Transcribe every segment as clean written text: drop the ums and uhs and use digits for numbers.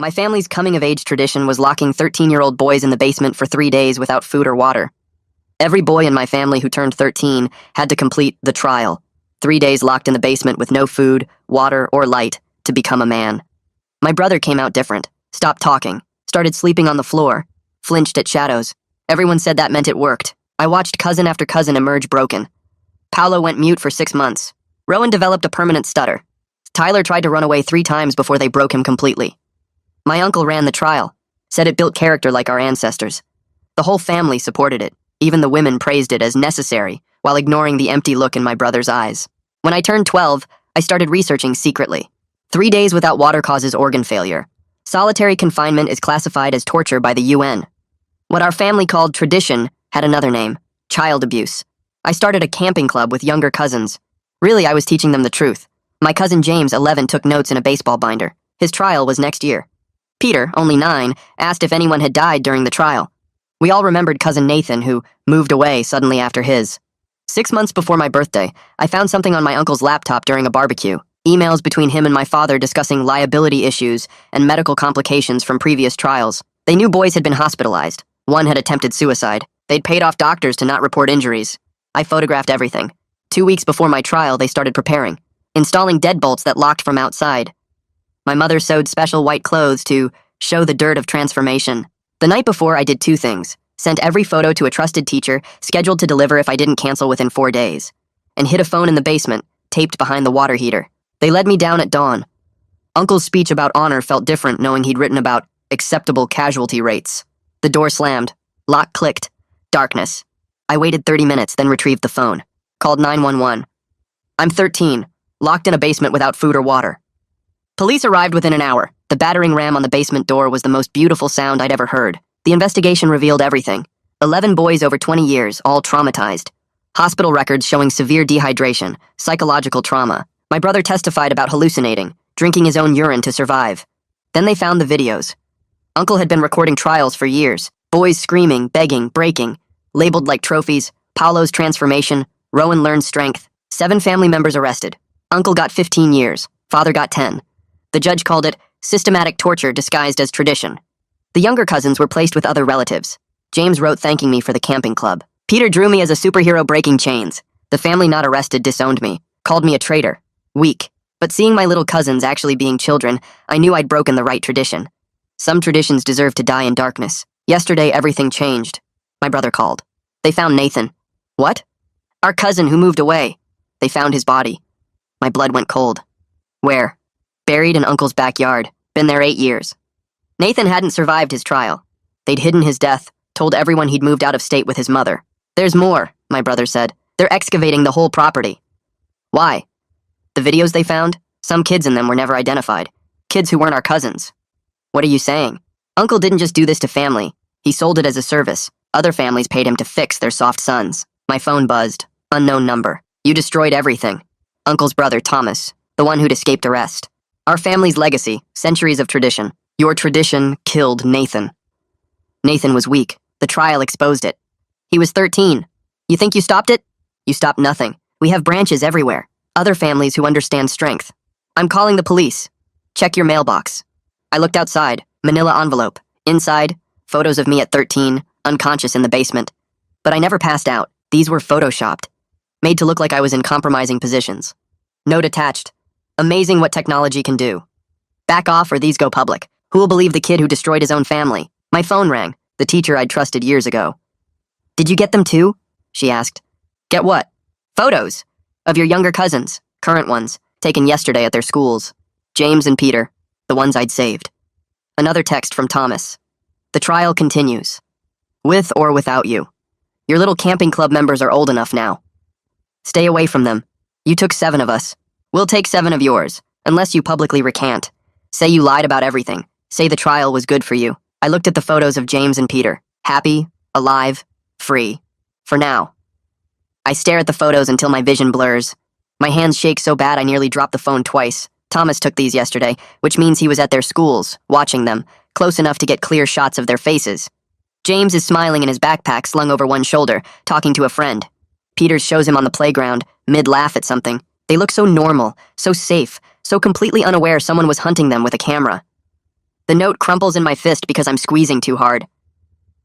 My family's coming-of-age tradition was locking 13-year-old boys in the basement for 3 days without food or water. Every boy in my family who turned 13 had to complete the trial, 3 days locked in the basement with no food, water, or light to become a man. My brother came out different, stopped talking, started sleeping on the floor, flinched at shadows. Everyone said that meant it worked. I watched cousin after cousin emerge broken. Paolo went mute for 6 months. Rowan developed a permanent stutter. Tyler tried to run away 3 times before they broke him completely. My uncle ran the trial, said it built character like our ancestors. The whole family supported it. Even the women praised it as necessary, while ignoring the empty look in my brother's eyes. When I turned 12, I started researching secretly. 3 days without water causes organ failure. Solitary confinement is classified as torture by the UN. What our family called tradition had another name: child abuse. I started a camping club with younger cousins. Really, I was teaching them the truth. My cousin James, 11, took notes in a baseball binder. His trial was next year. Peter, only 9, asked if anyone had died during the trial. We all remembered cousin Nathan, who moved away suddenly after his. 6 months before my birthday, I found something on my uncle's laptop during a barbecue. Emails between him and my father discussing liability issues and medical complications from previous trials. They knew boys had been hospitalized. One had attempted suicide. They'd paid off doctors to not report injuries. I photographed everything. 2 weeks before my trial, they started preparing, installing deadbolts that locked from outside. My mother sewed special white clothes to show the dirt of transformation. The night before, I did 2 things. Sent every photo to a trusted teacher, scheduled to deliver if I didn't cancel within 4 days. And hid a phone in the basement, taped behind the water heater. They led me down at dawn. Uncle's speech about honor felt different knowing he'd written about acceptable casualty rates. The door slammed. Lock clicked. Darkness. I waited 30 minutes, then retrieved the phone. Called 911. I'm 13, locked in a basement without food or water. Police arrived within an hour. The battering ram on the basement door was the most beautiful sound I'd ever heard. The investigation revealed everything. 11 boys over 20 years, all traumatized. Hospital records showing severe dehydration, psychological trauma. My brother testified about hallucinating, drinking his own urine to survive. Then they found the videos. Uncle had been recording trials for years. Boys screaming, begging, breaking. Labeled like trophies. Paolo's transformation. Rowan learned strength. 7 family members arrested. Uncle got 15 years. Father got 10. The judge called it systematic torture disguised as tradition. The younger cousins were placed with other relatives. James wrote thanking me for the camping club. Peter drew me as a superhero breaking chains. The family not arrested disowned me, called me a traitor, weak. But seeing my little cousins actually being children, I knew I'd broken the right tradition. Some traditions deserve to die in darkness. Yesterday, everything changed. My brother called. They found Nathan. What? Our cousin who moved away. They found his body. My blood went cold. Where? Buried in Uncle's backyard. Been there 8 years. Nathan hadn't survived his trial. They'd hidden his death, told everyone he'd moved out of state with his mother. There's more, my brother said. They're excavating the whole property. Why? The videos they found? Some kids in them were never identified. Kids who weren't our cousins. What are you saying? Uncle didn't just do this to family. He sold it as a service. Other families paid him to fix their soft sons. My phone buzzed. Unknown number. You destroyed everything. Uncle's brother, Thomas, the one who'd escaped arrest. Our family's legacy, centuries of tradition. Your tradition killed Nathan. Nathan was weak. The trial exposed it. He was 13. You think you stopped it? You stopped nothing. We have branches everywhere. Other families who understand strength. I'm calling the police. Check your mailbox. I looked outside. Manila envelope. Inside, photos of me at 13, unconscious in the basement. But I never passed out. These were photoshopped. Made to look like I was in compromising positions. Note attached. Amazing what technology can do. Back off or these go public. Who will believe the kid who destroyed his own family? My phone rang. The teacher I'd trusted years ago. Did you get them too? She asked. Get what? Photos. Of your younger cousins. Current ones. Taken yesterday at their schools. James and Peter. The ones I'd saved. Another text from Thomas. The trial continues. With or without you. Your little camping club members are old enough now. Stay away from them. You took 7 of us. We'll take 7 of yours, unless you publicly recant. Say you lied about everything. Say the trial was good for you. I looked at the photos of James and Peter. Happy, alive, free. For now. I stare at the photos until my vision blurs. My hands shake so bad I nearly dropped the phone twice. Thomas took these yesterday, which means he was at their schools, watching them, close enough to get clear shots of their faces. James is smiling in his backpack slung over one shoulder, talking to a friend. Peters shows him on the playground, mid-laugh at something. They look so normal, so safe, so completely unaware someone was hunting them with a camera. The note crumples in my fist because I'm squeezing too hard.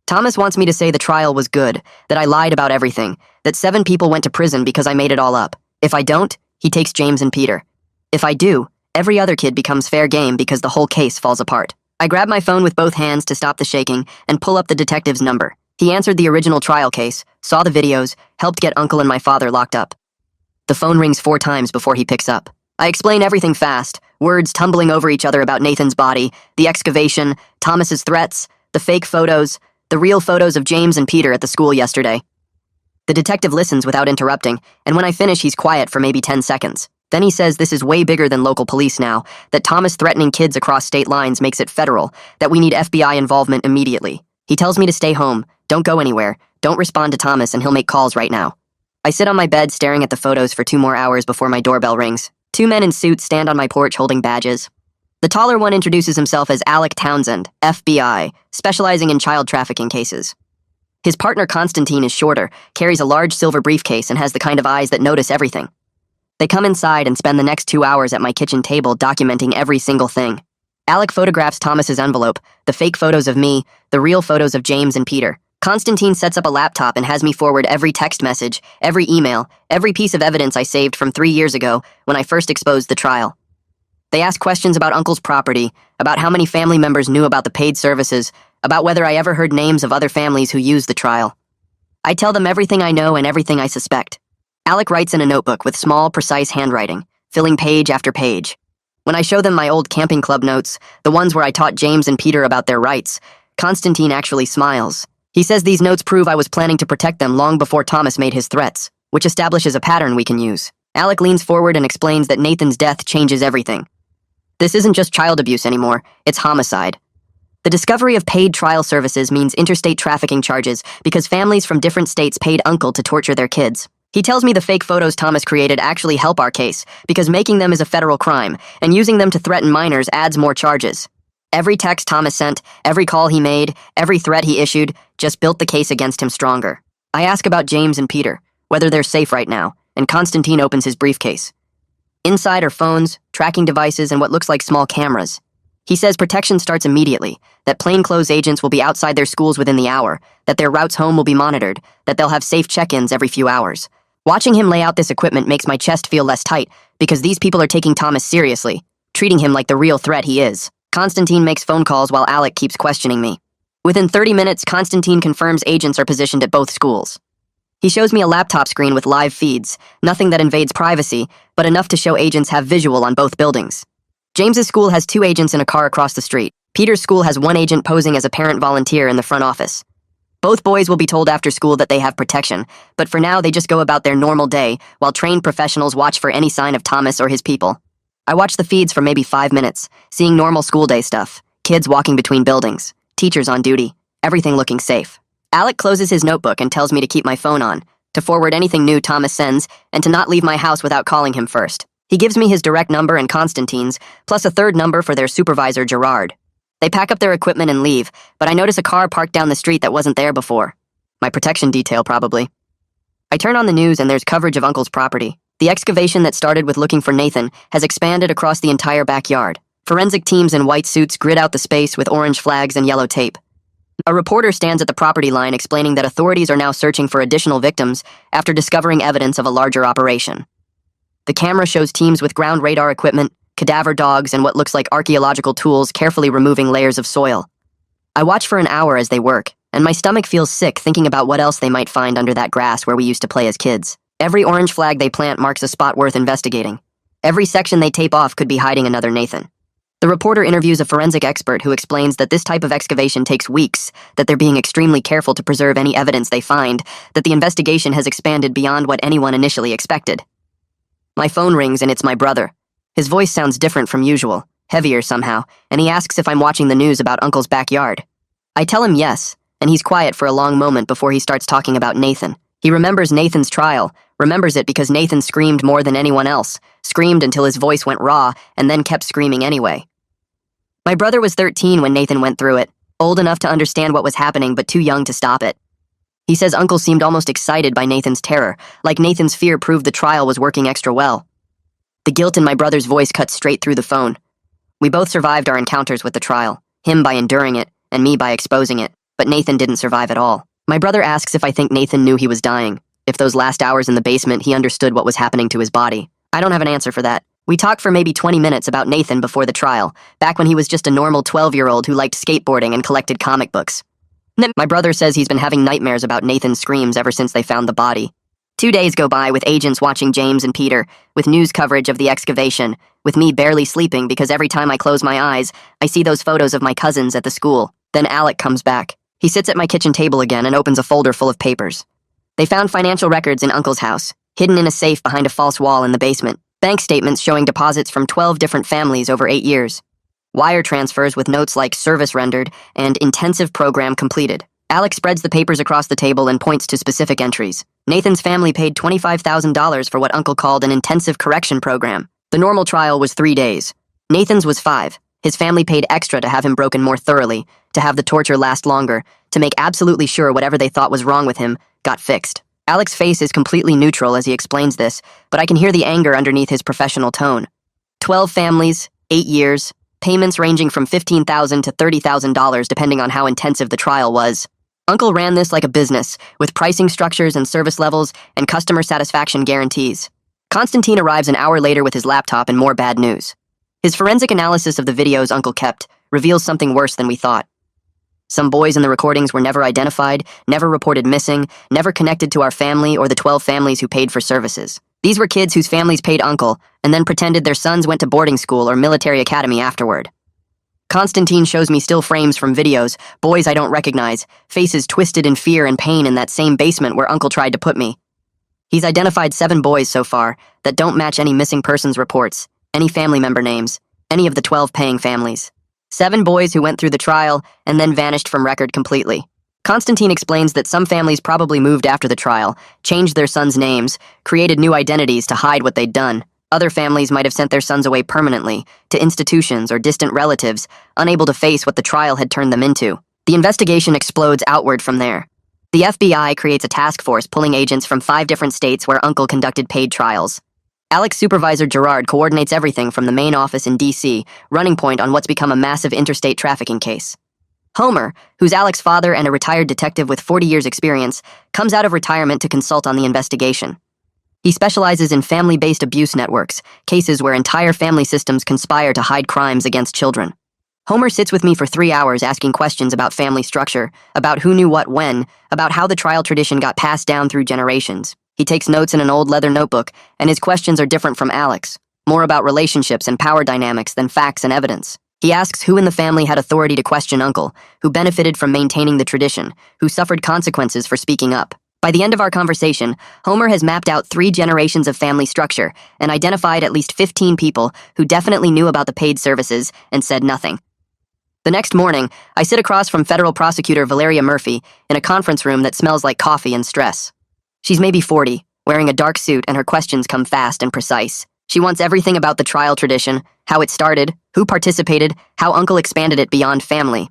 Thomas wants me to say the trial was good, that I lied about everything, that 7 people went to prison because I made it all up. If I don't, he takes James and Peter. If I do, every other kid becomes fair game because the whole case falls apart. I grab my phone with both hands to stop the shaking and pull up the detective's number. He answered the original trial case, saw the videos, helped get Uncle and my father locked up. The phone rings 4 times before he picks up. I explain everything fast, words tumbling over each other about Nathan's body, the excavation, Thomas's threats, the fake photos, the real photos of James and Peter at the school yesterday. The detective listens without interrupting, and when I finish, he's quiet for maybe 10 seconds. Then he says this is way bigger than local police now, that Thomas threatening kids across state lines makes it federal, that we need FBI involvement immediately. He tells me to stay home, don't go anywhere, don't respond to Thomas, and he'll make calls right now. I sit on my bed staring at the photos for 2 more hours before my doorbell rings. 2 men in suits stand on my porch holding badges. The taller one introduces himself as Alec Townsend, FBI, specializing in child trafficking cases. His partner Constantine is shorter, carries a large silver briefcase, and has the kind of eyes that notice everything. They come inside and spend the next 2 hours at my kitchen table documenting every single thing. Alec photographs Thomas's envelope, the fake photos of me, the real photos of James and Peter. Constantine sets up a laptop and has me forward every text message, every email, every piece of evidence I saved from 3 years ago when I first exposed the trial. They ask questions about Uncle's property, about how many family members knew about the paid services, about whether I ever heard names of other families who used the trial. I tell them everything I know and everything I suspect. Alec writes in a notebook with small, precise handwriting, filling page after page. When I show them my old camping club notes, the ones where I taught James and Peter about their rights, Constantine actually smiles. He says these notes prove I was planning to protect them long before Thomas made his threats, which establishes a pattern we can use. Alec leans forward and explains that Nathan's death changes everything. This isn't just child abuse anymore, it's homicide. The discovery of paid trial services means interstate trafficking charges because families from different states paid Uncle to torture their kids. He tells me the fake photos Thomas created actually help our case because making them is a federal crime, and using them to threaten minors adds more charges. Every text Thomas sent, every call he made, every threat he issued just built the case against him stronger. I ask about James and Peter, whether they're safe right now, and Constantine opens his briefcase. Inside are phones, tracking devices, and what looks like small cameras. He says protection starts immediately, that plainclothes agents will be outside their schools within the hour, that their routes home will be monitored, that they'll have safe check-ins every few hours. Watching him lay out this equipment makes my chest feel less tight because these people are taking Thomas seriously, treating him like the real threat he is. Constantine makes phone calls while Alec keeps questioning me. Within 30 minutes, Constantine confirms agents are positioned at both schools. He shows me a laptop screen with live feeds, nothing that invades privacy, but enough to show agents have visual on both buildings. James's school has 2 agents in a car across the street. Peter's school has 1 agent posing as a parent volunteer in the front office. Both boys will be told after school that they have protection, but for now they just go about their normal day while trained professionals watch for any sign of Thomas or his people. I watch the feeds for maybe 5 minutes, seeing normal school day stuff, kids walking between buildings, teachers on duty, everything looking safe. Alec closes his notebook and tells me to keep my phone on, to forward anything new Thomas sends, and to not leave my house without calling him first. He gives me his direct number and Constantine's, plus a 3rd number for their supervisor, Gerard. They pack up their equipment and leave, but I notice a car parked down the street that wasn't there before. My protection detail, probably. I turn on the news and there's coverage of Uncle's property. The excavation that started with looking for Nathan has expanded across the entire backyard. Forensic teams in white suits grid out the space with orange flags and yellow tape. A reporter stands at the property line explaining that authorities are now searching for additional victims after discovering evidence of a larger operation. The camera shows teams with ground radar equipment, cadaver dogs, and what looks like archaeological tools carefully removing layers of soil. I watch for an hour as they work, and my stomach feels sick thinking about what else they might find under that grass where we used to play as kids. Every orange flag they plant marks a spot worth investigating. Every section they tape off could be hiding another Nathan. The reporter interviews a forensic expert who explains that this type of excavation takes weeks, that they're being extremely careful to preserve any evidence they find, that the investigation has expanded beyond what anyone initially expected. My phone rings and it's my brother. His voice sounds different from usual, heavier somehow, and he asks if I'm watching the news about Uncle's backyard. I tell him yes, and he's quiet for a long moment before he starts talking about Nathan. He remembers Nathan's trial, remembers it because Nathan screamed more than anyone else, screamed until his voice went raw, and then kept screaming anyway. My brother was 13 when Nathan went through it, old enough to understand what was happening but too young to stop it. He says Uncle seemed almost excited by Nathan's terror, like Nathan's fear proved the trial was working extra well. The guilt in my brother's voice cut straight through the phone. We both survived our encounters with the trial. him by enduring it, and me by exposing it, but Nathan didn't survive at all. My brother asks if I think Nathan knew he was dying, if those last hours in the basement he understood what was happening to his body. I don't have an answer for that. We talked for maybe 20 minutes about Nathan before the trial, back when he was just a normal 12-year-old who liked skateboarding and collected comic books. My brother says he's been having nightmares about Nathan's screams ever since they found the body. 2 days go by with agents watching James and Peter, with news coverage of the excavation, with me barely sleeping because every time I close my eyes, I see those photos of my cousins at the school. Then Alec comes back. He sits at my kitchen table again and opens a folder full of papers. They found financial records in Uncle's house, hidden in a safe behind a false wall in the basement. Bank statements showing deposits from 12 different families over 8 years. Wire transfers with notes like service rendered and intensive program completed. Alex spreads the papers across the table and points to specific entries. Nathan's family paid $25,000 for what Uncle called an intensive correction program. The normal trial was 3 days. Nathan's was 5. His family paid extra to have him broken more thoroughly, to have the torture last longer, to make absolutely sure whatever they thought was wrong with him got fixed. Alex's face is completely neutral as he explains this, but I can hear the anger underneath his professional tone. 12 families, 8 years, payments ranging from $15,000 to $30,000 depending on how intensive the trial was. Uncle ran this like a business, with pricing structures and service levels and customer satisfaction guarantees. Constantine arrives an hour later with his laptop and more bad news. His forensic analysis of the videos Uncle kept reveals something worse than we thought. Some boys in the recordings were never identified, never reported missing, never connected to our family or the 12 families who paid for services. These were kids whose families paid Uncle and then pretended their sons went to boarding school or military academy afterward. Constantine shows me still frames from videos, boys I don't recognize, faces twisted in fear and pain in that same basement where Uncle tried to put me. He's identified 7 boys so far that don't match any missing persons reports, any family member names, any of the 12 paying families. 7 boys who went through the trial and then vanished from record completely. Constantine explains that some families probably moved after the trial, changed their sons' names, created new identities to hide what they'd done. Other families might have sent their sons away permanently, to institutions or distant relatives, unable to face what the trial had turned them into. The investigation explodes outward from there. The FBI creates a task force pulling agents from 5 different states where Uncle conducted paid trials. Alex's supervisor Gerard coordinates everything from the main office in D.C., running point on what's become a massive interstate trafficking case. Homer, who's Alex's father and a retired detective with 40 years' experience, comes out of retirement to consult on the investigation. He specializes in family-based abuse networks, cases where entire family systems conspire to hide crimes against children. Homer sits with me for 3 hours asking questions about family structure, about who knew what when, about how the trial tradition got passed down through generations. He takes notes in an old leather notebook, and his questions are different from Alex, more about relationships and power dynamics than facts and evidence. He asks who in the family had authority to question Uncle, who benefited from maintaining the tradition, who suffered consequences for speaking up. By the end of our conversation, Homer has mapped out 3 generations of family structure and identified at least 15 people who definitely knew about the paid services and said nothing. The next morning, I sit across from federal prosecutor Valeria Murphy in a conference room that smells like coffee and stress. She's maybe 40, wearing a dark suit, and her questions come fast and precise. She wants everything about the trial tradition, how it started, who participated, how Uncle expanded it beyond family.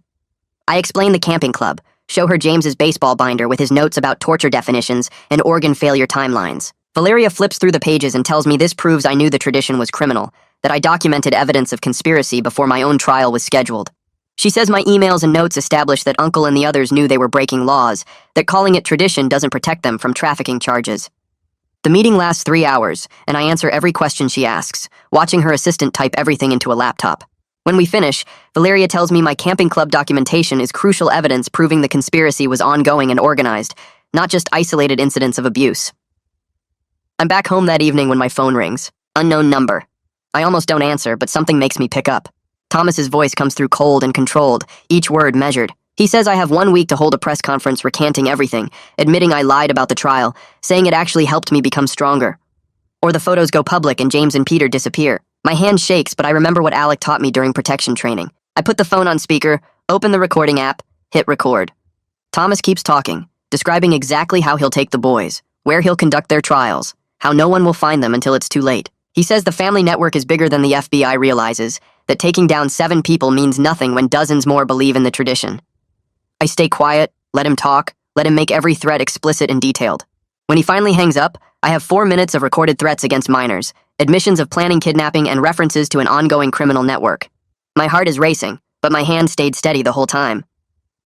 I explain the camping club, show her James's baseball binder with his notes about torture definitions and organ failure timelines. Valeria flips through the pages and tells me this proves I knew the tradition was criminal, that I documented evidence of conspiracy before my own trial was scheduled. She says my emails and notes establish that Uncle and the others knew they were breaking laws, that calling it tradition doesn't protect them from trafficking charges. The meeting lasts 3 hours, and I answer every question she asks, watching her assistant type everything into a laptop. When we finish, Valeria tells me my camping club documentation is crucial evidence proving the conspiracy was ongoing and organized, not just isolated incidents of abuse. I'm back home that evening when my phone rings. Unknown number. I almost don't answer, but something makes me pick up. Thomas's voice comes through cold and controlled, each word measured. He says I have 1 week to hold a press conference recanting everything, admitting I lied about the trial, saying it actually helped me become stronger. Or the photos go public and James and Peter disappear. My hand shakes, but I remember what Alec taught me during protection training. I put the phone on speaker, open the recording app, hit record. Thomas keeps talking, describing exactly how he'll take the boys, where he'll conduct their trials, how no one will find them until it's too late. He says the family network is bigger than the FBI realizes, that taking down 7 people means nothing when dozens more believe in the tradition. I stay quiet, let him talk, let him make every threat explicit and detailed. When he finally hangs up, I have 4 minutes of recorded threats against minors, admissions of planning kidnapping, and references to an ongoing criminal network. My heart is racing, but my hand stayed steady the whole time.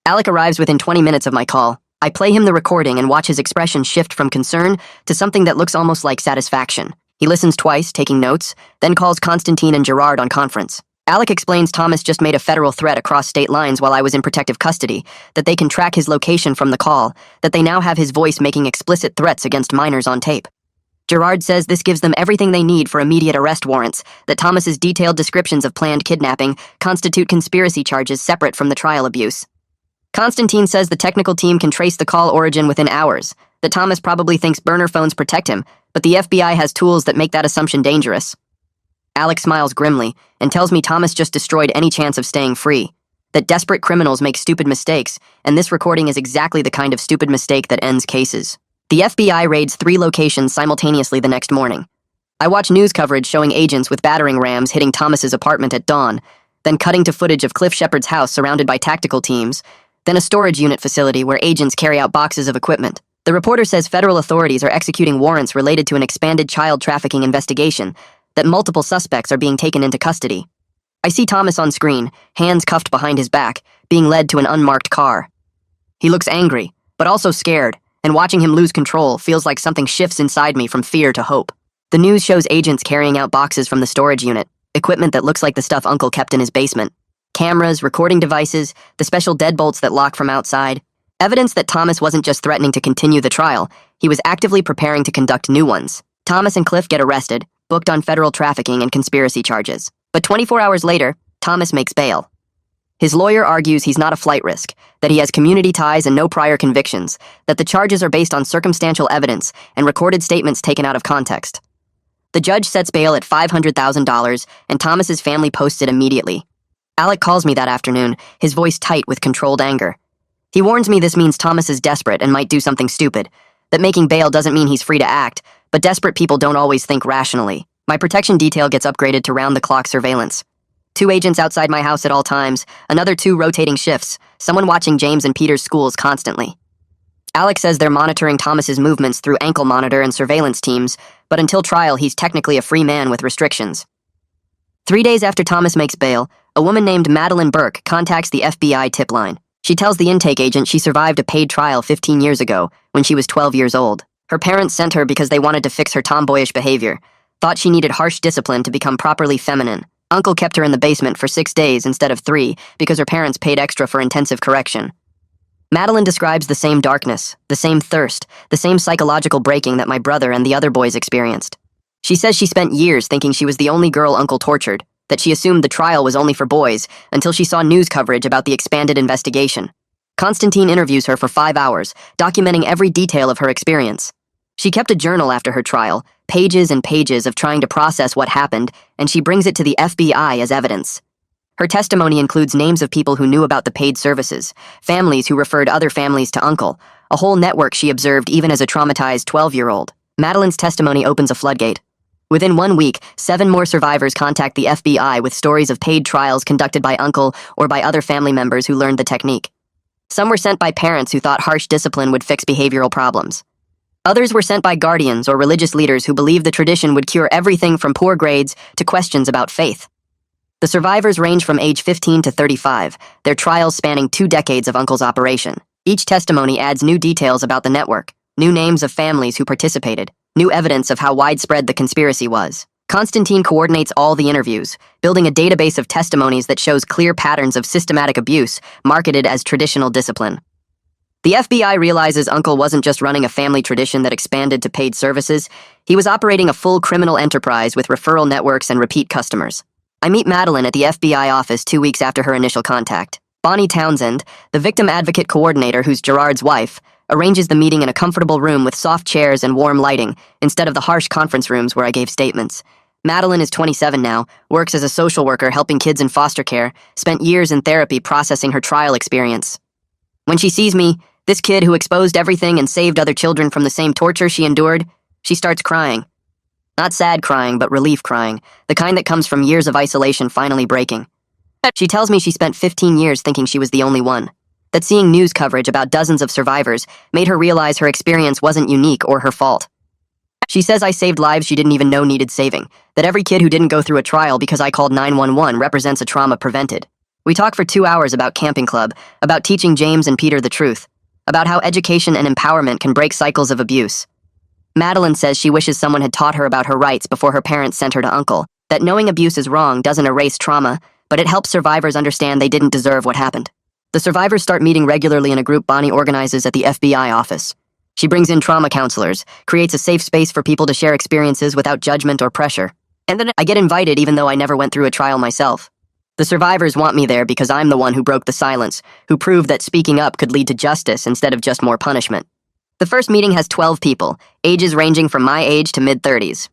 Alec arrives within 20 minutes of my call. I play him the recording and watch his expression shift from concern to something that looks almost like satisfaction. He listens twice, taking notes, then calls Constantine and Gerard on conference. Alec explains Thomas just made a federal threat across state lines while I was in protective custody, that they can track his location from the call, that they now have his voice making explicit threats against minors on tape. Gerard says this gives them everything they need for immediate arrest warrants, that Thomas's detailed descriptions of planned kidnapping constitute conspiracy charges separate from the trial abuse. Constantine says the technical team can trace the call origin within hours, that Thomas probably thinks burner phones protect him, but the FBI has tools that make that assumption dangerous. Alec smiles grimly and tells me Thomas just destroyed any chance of staying free, that desperate criminals make stupid mistakes, and this recording is exactly the kind of stupid mistake that ends cases. The FBI raids 3 locations simultaneously the next morning. I watch news coverage showing agents with battering rams hitting Thomas's apartment at dawn, then cutting to footage of Cliff Shepard's house surrounded by tactical teams, then a storage unit facility where agents carry out boxes of equipment. The reporter says federal authorities are executing warrants related to an expanded child trafficking investigation, that multiple suspects are being taken into custody. I see Thomas on screen, hands cuffed behind his back, being led to an unmarked car. He looks angry, but also scared, and watching him lose control feels like something shifts inside me from fear to hope. The news shows agents carrying out boxes from the storage unit, equipment that looks like the stuff Uncle kept in his basement. Cameras, recording devices, the special deadbolts that lock from outside. Evidence that Thomas wasn't just threatening to continue the trial, he was actively preparing to conduct new ones. Thomas and Cliff get arrested, booked on federal trafficking and conspiracy charges. But 24 hours later, Thomas makes bail. His lawyer argues he's not a flight risk, that he has community ties and no prior convictions, that the charges are based on circumstantial evidence and recorded statements taken out of context. The judge sets bail at $500,000, and Thomas's family posts it immediately. Alec calls me that afternoon, his voice tight with controlled anger. He warns me this means Thomas is desperate and might do something stupid, that making bail doesn't mean he's free to act, but desperate people don't always think rationally. My protection detail gets upgraded to round-the-clock surveillance. 2 agents outside my house at all times, another 2 rotating shifts, someone watching James and Peter's schools constantly. Alec says they're monitoring Thomas's movements through ankle monitor and surveillance teams, but until trial he's technically a free man with restrictions. 3 days after Thomas makes bail, a woman named Madeline Burke contacts the FBI tip line. She tells the intake agent she survived a paid trial 15 years ago, when she was 12 years old. Her parents sent her because they wanted to fix her tomboyish behavior, thought she needed harsh discipline to become properly feminine. Uncle kept her in the basement for 6 days instead of 3 because her parents paid extra for intensive correction. Madeline describes the same darkness, the same thirst, the same psychological breaking that my brother and the other boys experienced. She says she spent years thinking she was the only girl Uncle tortured, that she assumed the trial was only for boys until she saw news coverage about the expanded investigation. Constantine interviews her for 5 hours, documenting every detail of her experience. She kept a journal after her trial, pages and pages of trying to process what happened, and she brings it to the FBI as evidence. Her testimony includes names of people who knew about the paid services, families who referred other families to Uncle, a whole network she observed even as a traumatized 12-year-old. Madeline's testimony opens a floodgate. Within 1 week, 7 more survivors contact the FBI with stories of paid trials conducted by Uncle or by other family members who learned the technique. Some were sent by parents who thought harsh discipline would fix behavioral problems. Others were sent by guardians or religious leaders who believed the tradition would cure everything from poor grades to questions about faith. The survivors range from age 15 to 35, their trials spanning 2 decades of Uncle's operation. Each testimony adds new details about the network, new names of families who participated, new evidence of how widespread the conspiracy was. Constantine coordinates all the interviews, building a database of testimonies that shows clear patterns of systematic abuse marketed as traditional discipline. The FBI realizes Uncle wasn't just running a family tradition that expanded to paid services, he was operating a full criminal enterprise with referral networks and repeat customers. I meet Madeline at the FBI office 2 weeks after her initial contact. Bonnie Townsend, the victim advocate coordinator who's Gerard's wife, arranges the meeting in a comfortable room with soft chairs and warm lighting, instead of the harsh conference rooms where I gave statements. Madeline is 27 now, works as a social worker helping kids in foster care, spent years in therapy processing her trial experience. When she sees me, this kid who exposed everything and saved other children from the same torture she endured, she starts crying. Not sad crying, but relief crying, the kind that comes from years of isolation finally breaking. She tells me she spent 15 years thinking she was the only one, that seeing news coverage about dozens of survivors made her realize her experience wasn't unique or her fault. She says I saved lives she didn't even know needed saving, that every kid who didn't go through a trial because I called 911 represents a trauma prevented. We talk for 2 hours about Camping Club, about teaching James and Peter the truth, about how education and empowerment can break cycles of abuse. Madeline says she wishes someone had taught her about her rights before her parents sent her to Uncle, that knowing abuse is wrong doesn't erase trauma, but it helps survivors understand they didn't deserve what happened. The survivors start meeting regularly in a group Bonnie organizes at the FBI office. She brings in trauma counselors, creates a safe space for people to share experiences without judgment or pressure. And then I get invited even though I never went through a trial myself. The survivors want me there because I'm the one who broke the silence, who proved that speaking up could lead to justice instead of just more punishment. The first meeting has 12 people, ages ranging from my age to mid-30s.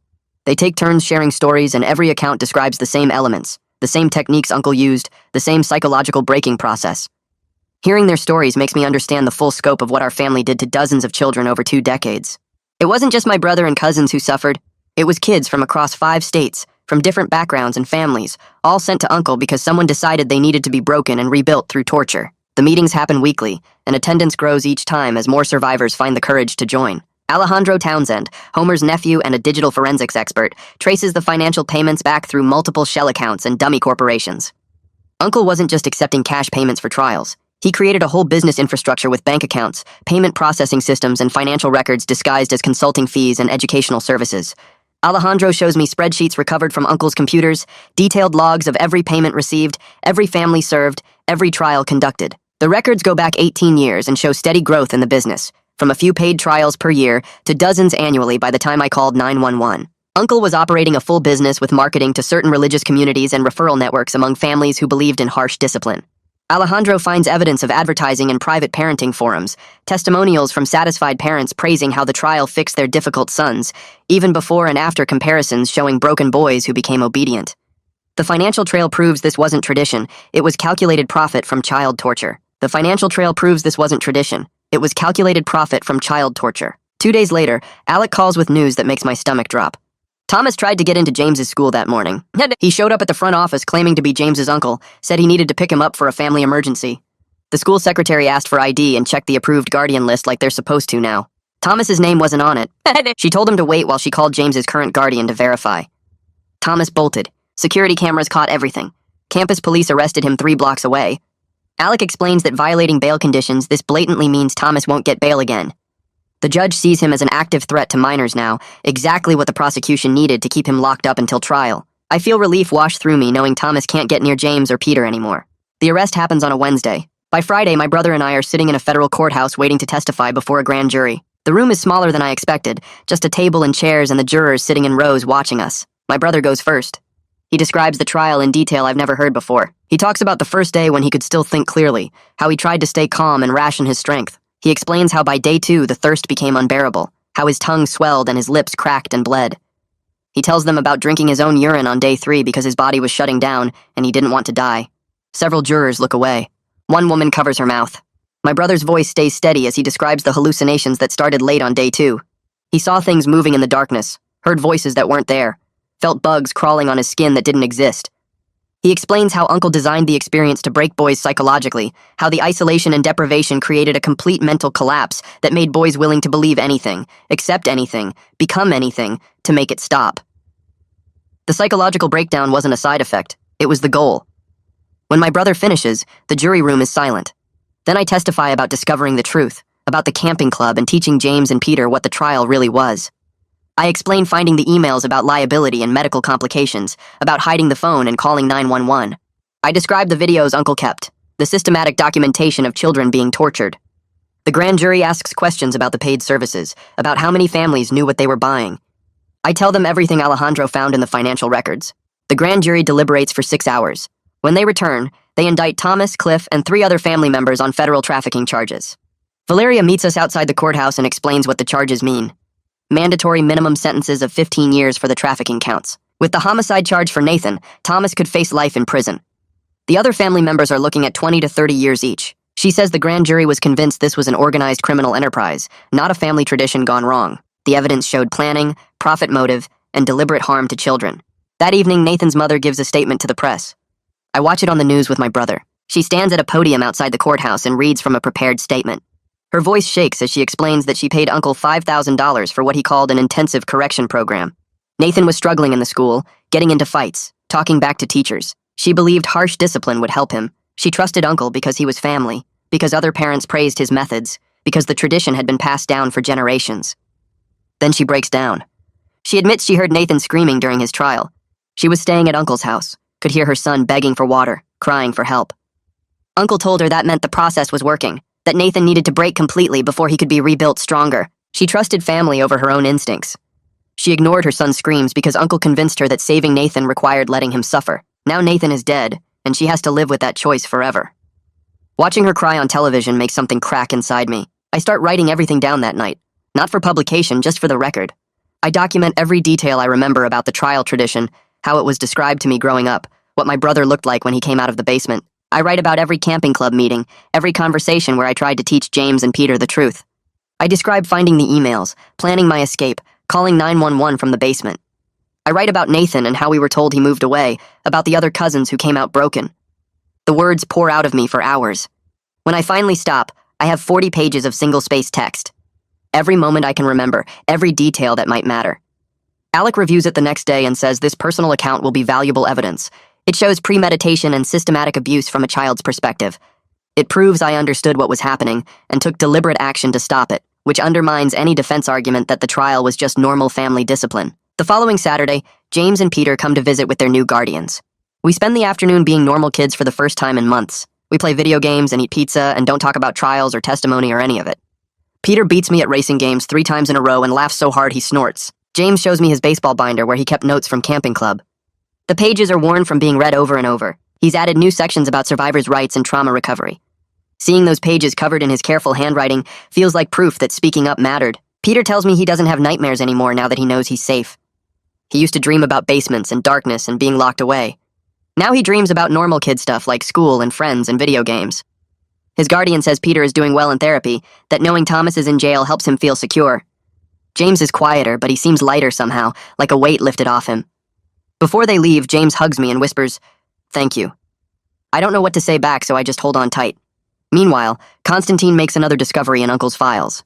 They take turns sharing stories, and every account describes the same elements, the same techniques Uncle used, the same psychological breaking process. Hearing their stories makes me understand the full scope of what our family did to dozens of children over 2 decades. It wasn't just my brother and cousins who suffered. It was kids from across 5 states, from different backgrounds and families, all sent to Uncle because someone decided they needed to be broken and rebuilt through torture. The meetings happen weekly, and attendance grows each time as more survivors find the courage to join. Alejandro Townsend, Homer's nephew and a digital forensics expert, traces the financial payments back through multiple shell accounts and dummy corporations. Uncle wasn't just accepting cash payments for trials. He created a whole business infrastructure with bank accounts, payment processing systems, and financial records disguised as consulting fees and educational services. Alejandro shows me spreadsheets recovered from Uncle's computers, detailed logs of every payment received, every family served, every trial conducted. The records go back 18 years and show steady growth in the business, from a few paid trials per year to dozens annually by the time I called 911. Uncle was operating a full business with marketing to certain religious communities and referral networks among families who believed in harsh discipline. Alejandro finds evidence of advertising in private parenting forums, testimonials from satisfied parents praising how the trial fixed their difficult sons, even before and after comparisons showing broken boys who became obedient. The financial trail proves this wasn't tradition, it was calculated profit from child torture. The financial trail proves this wasn't tradition, it was calculated profit from child torture. 2 days later, Alec calls with news that makes my stomach drop. Thomas tried to get into James's school that morning. He showed up at the front office claiming to be James's uncle, said he needed to pick him up for a family emergency. The school secretary asked for ID and checked the approved guardian list like they're supposed to now. Thomas's name wasn't on it. She told him to wait while she called James's current guardian to verify. Thomas bolted. Security cameras caught everything. Campus police arrested him 3 blocks away. Alec explains that violating bail conditions, this blatantly means Thomas won't get bail again. The judge sees him as an active threat to minors now, exactly what the prosecution needed to keep him locked up until trial. I feel relief wash through me knowing Thomas can't get near James or Peter anymore. The arrest happens on a Wednesday. By Friday, my brother and I are sitting in a federal courthouse waiting to testify before a grand jury. The room is smaller than I expected, just a table and chairs and the jurors sitting in rows watching us. My brother goes first. He describes the trial in detail I've never heard before. He talks about the first day when he could still think clearly, how he tried to stay calm and ration his strength. He explains how by day 2 the thirst became unbearable, how his tongue swelled and his lips cracked and bled. He tells them about drinking his own urine on day 3 because his body was shutting down and he didn't want to die. Several jurors look away. One woman covers her mouth. My brother's voice stays steady as he describes the hallucinations that started late on day 2. He saw things moving in the darkness, heard voices that weren't there, felt bugs crawling on his skin that didn't exist. He explains how Uncle designed the experience to break boys psychologically, how the isolation and deprivation created a complete mental collapse that made boys willing to believe anything, accept anything, become anything, to make it stop. The psychological breakdown wasn't a side effect, it was the goal. When my brother finishes, the jury room is silent. Then I testify about discovering the truth, about the camping club and teaching James and Peter what the trial really was. I explain finding the emails about liability and medical complications, about hiding the phone and calling 911. I describe the videos Uncle kept, the systematic documentation of children being tortured. The grand jury asks questions about the paid services, about how many families knew what they were buying. I tell them everything Alejandro found in the financial records. The grand jury deliberates for 6 hours. When they return, they indict Thomas, Cliff, and 3 other family members on federal trafficking charges. Valeria meets us outside the courthouse and explains what the charges mean. Mandatory minimum sentences of 15 years for the trafficking counts. With the homicide charge for Nathan, Thomas could face life in prison. The other family members are looking at 20 to 30 years each. She says the grand jury was convinced this was an organized criminal enterprise, not a family tradition gone wrong. The evidence showed planning, profit motive, and deliberate harm to children. That evening, Nathan's mother gives a statement to the press. I watch it on the news with my brother. She stands at a podium outside the courthouse and reads from a prepared statement. Her voice shakes as she explains that she paid Uncle $5,000 for what he called an intensive correction program. Nathan was struggling in the school, getting into fights, talking back to teachers. She believed harsh discipline would help him, She trusted Uncle because he was family, because other parents praised his methods, because the tradition had been passed down for generations. Then she breaks down. She admits she heard Nathan screaming during his trial. She was staying at Uncle's house, could hear her son begging for water, crying for help. Uncle told her that meant the process was working, that Nathan needed to break completely before he could be rebuilt stronger. She trusted family over her own instincts. She ignored her son's screams because Uncle convinced her that saving Nathan required letting him suffer. Now Nathan is dead, and she has to live with that choice forever. Watching her cry on television makes something crack inside me. I start writing everything down that night. Not for publication, just for the record. I document every detail I remember about the trial tradition, how it was described to me growing up, what my brother looked like when he came out of the basement. I write about every camping club meeting, every conversation where I tried to teach James and Peter the truth. I describe finding the emails, planning my escape, calling 911 from the basement. I write about Nathan and how we were told he moved away, about the other cousins who came out broken. The words pour out of me for hours. When I finally stop, I have 40 pages of single-spaced text. Every moment I can remember, every detail that might matter. Alec reviews it the next day and says this personal account will be valuable evidence. It shows premeditation and systematic abuse from a child's perspective. It proves I understood what was happening and took deliberate action to stop it, which undermines any defense argument that the trial was just normal family discipline. The following Saturday, James and Peter come to visit with their new guardians. We spend the afternoon being normal kids for the first time in months. We play video games and eat pizza and don't talk about trials or testimony or any of it. Peter beats me at racing games 3 times in a row and laughs so hard he snorts. James shows me his baseball binder where he kept notes from camping club. The pages are worn from being read over and over. He's added new sections about survivors' rights and trauma recovery. Seeing those pages covered in his careful handwriting feels like proof that speaking up mattered. Peter tells me he doesn't have nightmares anymore now that he knows he's safe. He used to dream about basements and darkness and being locked away. Now he dreams about normal kid stuff like school and friends and video games. His guardian says Peter is doing well in therapy, that knowing Thomas is in jail helps him feel secure. James is quieter, but he seems lighter somehow, like a weight lifted off him. Before they leave, James hugs me and whispers, "Thank you." I don't know what to say back, so I just hold on tight. Meanwhile, Constantine makes another discovery in Uncle's files.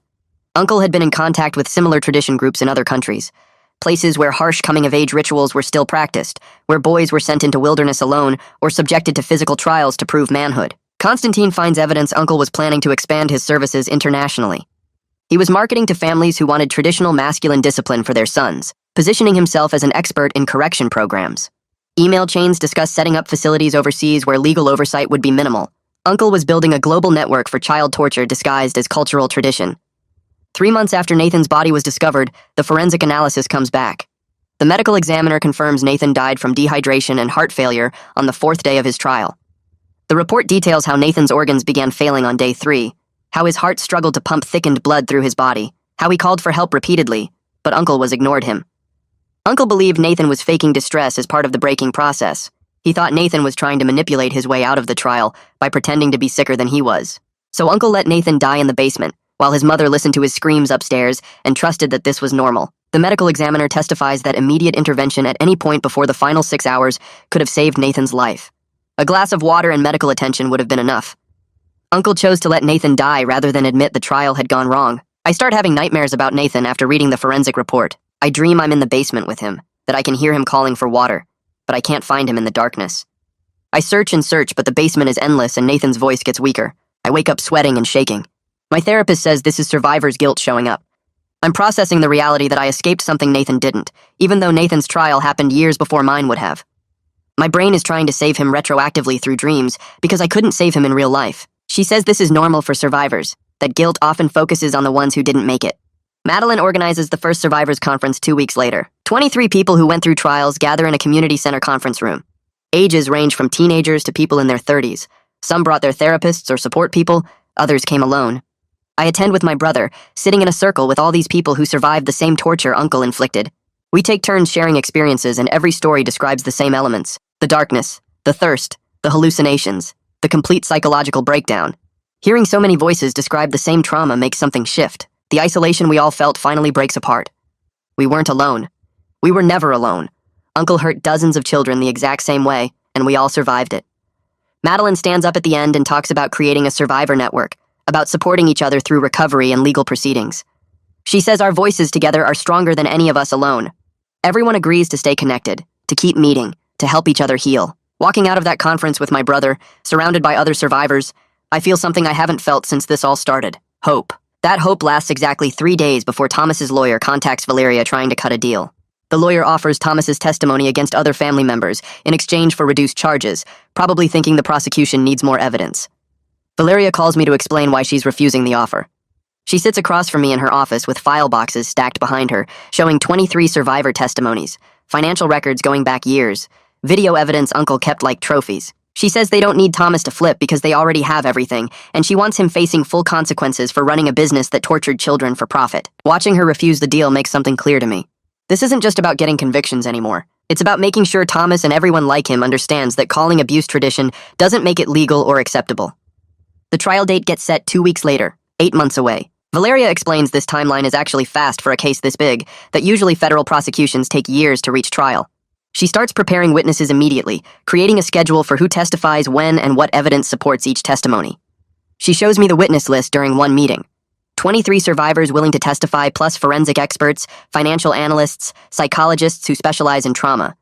Uncle had been in contact with similar tradition groups in other countries, places where harsh coming-of-age rituals were still practiced, where boys were sent into wilderness alone or subjected to physical trials to prove manhood. Constantine finds evidence Uncle was planning to expand his services internationally. He was marketing to families who wanted traditional masculine discipline for their sons, positioning himself as an expert in correction programs. Email chains discuss setting up facilities overseas where legal oversight would be minimal. Uncle was building a global network for child torture disguised as cultural tradition. 3 months after Nathan's body was discovered, the forensic analysis comes back. The medical examiner confirms Nathan died from dehydration and heart failure on the 4th day of his trial. The report details how Nathan's organs began failing on day 3, how his heart struggled to pump thickened blood through his body, how he called for help repeatedly, but Uncle was ignored him. Uncle believed Nathan was faking distress as part of the breaking process. He thought Nathan was trying to manipulate his way out of the trial by pretending to be sicker than he was. So Uncle let Nathan die in the basement, while his mother listened to his screams upstairs and trusted that this was normal. The medical examiner testifies that immediate intervention at any point before the final 6 hours could have saved Nathan's life. A glass of water and medical attention would have been enough. Uncle chose to let Nathan die rather than admit the trial had gone wrong. I start having nightmares about Nathan after reading the forensic report. I dream I'm in the basement with him, that I can hear him calling for water, but I can't find him in the darkness. I search and search, but the basement is endless and Nathan's voice gets weaker. I wake up sweating and shaking. My therapist says this is survivor's guilt showing up. I'm processing the reality that I escaped something Nathan didn't, even though Nathan's trial happened years before mine would have. My brain is trying to save him retroactively through dreams because I couldn't save him in real life. She says this is normal for survivors, that guilt often focuses on the ones who didn't make it. Madeline organizes the first survivors conference 2 weeks later. 23 people who went through trials gather in a community center conference room. Ages range from teenagers to people in their 30s. Some brought their therapists or support people, others came alone. I attend with my brother, sitting in a circle with all these people who survived the same torture Uncle inflicted. We take turns sharing experiences, and every story describes the same elements: the darkness, the thirst, the hallucinations, the complete psychological breakdown. Hearing so many voices describe the same trauma makes something shift. The isolation we all felt finally breaks apart. We weren't alone. We were never alone. Uncle hurt dozens of children the exact same way, and we all survived it. Madeline stands up at the end and talks about creating a survivor network, about supporting each other through recovery and legal proceedings. She says our voices together are stronger than any of us alone. Everyone agrees to stay connected, to keep meeting, to help each other heal. Walking out of that conference with my brother, surrounded by other survivors, I feel something I haven't felt since this all started. Hope. That hope lasts exactly 3 days before Thomas's lawyer contacts Valeria trying to cut a deal. The lawyer offers Thomas's testimony against other family members in exchange for reduced charges, probably thinking the prosecution needs more evidence. Valeria calls me to explain why she's refusing the offer. She sits across from me in her office with file boxes stacked behind her, showing 23 survivor testimonies, financial records going back years, video evidence Uncle kept like trophies. She says they don't need Thomas to flip because they already have everything, and she wants him facing full consequences for running a business that tortured children for profit. Watching her refuse the deal makes something clear to me. This isn't just about getting convictions anymore. It's about making sure Thomas and everyone like him understands that calling abuse tradition doesn't make it legal or acceptable. The trial date gets set 2 weeks later, 8 months away. Valeria explains this timeline is actually fast for a case this big, that usually federal prosecutions take years to reach trial. She starts preparing witnesses immediately, creating a schedule for who testifies when and what evidence supports each testimony. She shows me the witness list during one meeting. 23 survivors willing to testify, plus forensic experts, financial analysts, psychologists who specialize in trauma.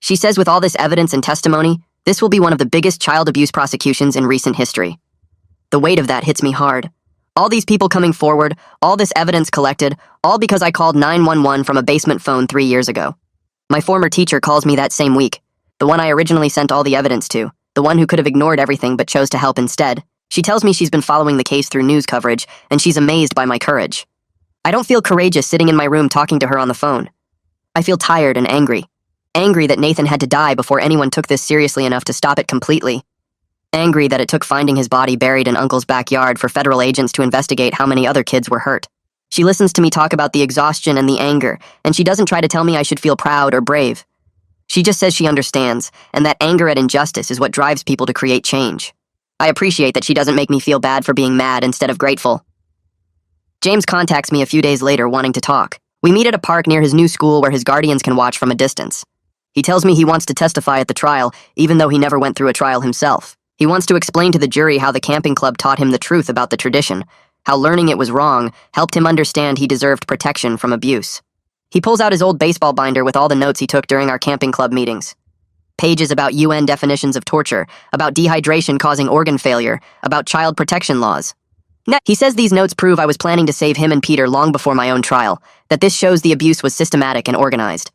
She says with all this evidence and testimony, this will be one of the biggest child abuse prosecutions in recent history. The weight of that hits me hard. All these people coming forward, all this evidence collected, all because I called 911 from a basement phone 3 years ago. My former teacher calls me that same week, the one I originally sent all the evidence to, the one who could have ignored everything but chose to help instead. She tells me she's been following the case through news coverage, and she's amazed by my courage. I don't feel courageous sitting in my room talking to her on the phone. I feel tired and angry. Angry that Nathan had to die before anyone took this seriously enough to stop it completely. Angry that it took finding his body buried in Uncle's backyard for federal agents to investigate how many other kids were hurt. She listens to me talk about the exhaustion and the anger, and she doesn't try to tell me I should feel proud or brave. She just says she understands, and that anger at injustice is what drives people to create change. I appreciate that she doesn't make me feel bad for being mad instead of grateful. James contacts me a few days later wanting to talk. We meet at a park near his new school where his guardians can watch from a distance. He tells me he wants to testify at the trial, even though he never went through a trial himself. He wants to explain to the jury how the camping club taught him the truth about the tradition, how learning it was wrong helped him understand he deserved protection from abuse. He pulls out his old baseball binder with all the notes he took during our camping club meetings. Pages about UN definitions of torture, about dehydration causing organ failure, about child protection laws. He says these notes prove I was planning to save him and Peter long before my own trial, that this shows the abuse was systematic and organized.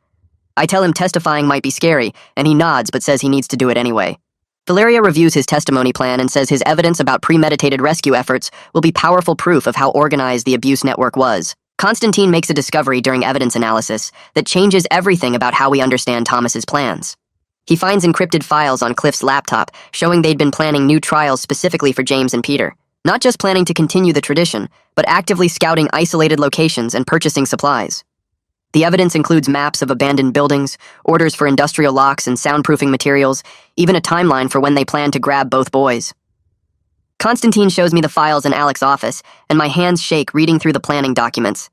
I tell him testifying might be scary, and he nods but says he needs to do it anyway. Valeria reviews his testimony plan and says his evidence about premeditated rescue efforts will be powerful proof of how organized the abuse network was. Constantine makes a discovery during evidence analysis that changes everything about how we understand Thomas's plans. He finds encrypted files on Cliff's laptop showing they'd been planning new trials specifically for James and Peter. Not just planning to continue the tradition, but actively scouting isolated locations and purchasing supplies. The evidence includes maps of abandoned buildings, orders for industrial locks and soundproofing materials, even a timeline for when they plan to grab both boys. Constantine shows me the files in Alec's office, and my hands shake reading through the planning documents.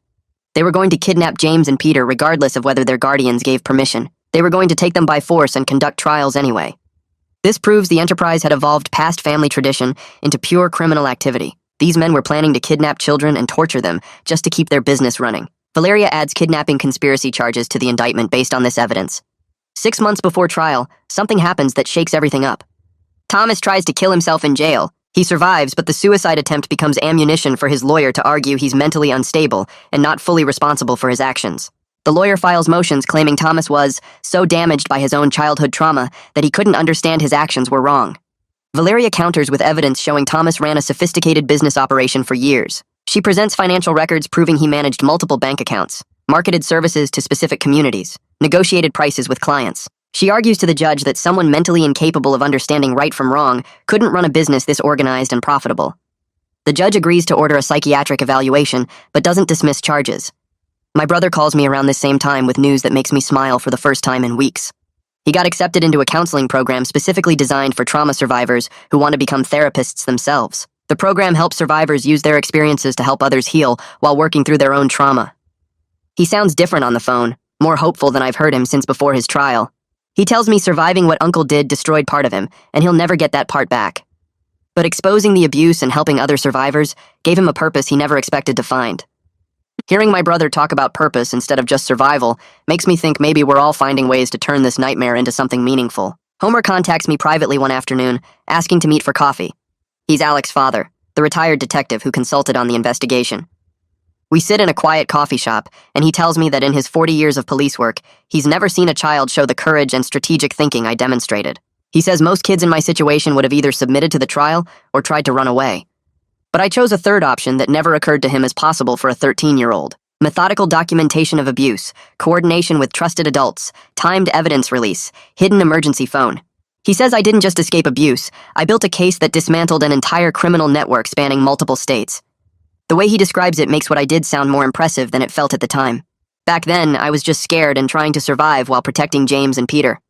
They were going to kidnap James and Peter regardless of whether their guardians gave permission. They were going to take them by force and conduct trials anyway. This proves the enterprise had evolved past family tradition into pure criminal activity. These men were planning to kidnap children and torture them just to keep their business running. Valeria adds kidnapping conspiracy charges to the indictment based on this evidence. 6 months before trial, something happens that shakes everything up. Thomas tries to kill himself in jail. He survives, but the suicide attempt becomes ammunition for his lawyer to argue he's mentally unstable and not fully responsible for his actions. The lawyer files motions claiming Thomas was so damaged by his own childhood trauma that he couldn't understand his actions were wrong. Valeria counters with evidence showing Thomas ran a sophisticated business operation for years. She presents financial records proving he managed multiple bank accounts, marketed services to specific communities, negotiated prices with clients. She argues to the judge that someone mentally incapable of understanding right from wrong couldn't run a business this organized and profitable. The judge agrees to order a psychiatric evaluation, but doesn't dismiss charges. My brother calls me around this same time with news that makes me smile for the first time in weeks. He got accepted into a counseling program specifically designed for trauma survivors who want to become therapists themselves. The program helps survivors use their experiences to help others heal while working through their own trauma. He sounds different on the phone, more hopeful than I've heard him since before his trial. He tells me surviving what Uncle did destroyed part of him, and he'll never get that part back. But exposing the abuse and helping other survivors gave him a purpose he never expected to find. Hearing my brother talk about purpose instead of just survival makes me think maybe we're all finding ways to turn this nightmare into something meaningful. Homer contacts me privately one afternoon, asking to meet for coffee. He's Alec's father, the retired detective who consulted on the investigation. We sit in a quiet coffee shop, and he tells me that in his 40 years of police work, he's never seen a child show the courage and strategic thinking I demonstrated. He says most kids in my situation would have either submitted to the trial or tried to run away. But I chose a third option that never occurred to him as possible for a 13-year-old. Methodical documentation of abuse, coordination with trusted adults, timed evidence release, hidden emergency phone. He says I didn't just escape abuse, I built a case that dismantled an entire criminal network spanning multiple states. The way he describes it makes what I did sound more impressive than it felt at the time. Back then, I was just scared and trying to survive while protecting James and Peter.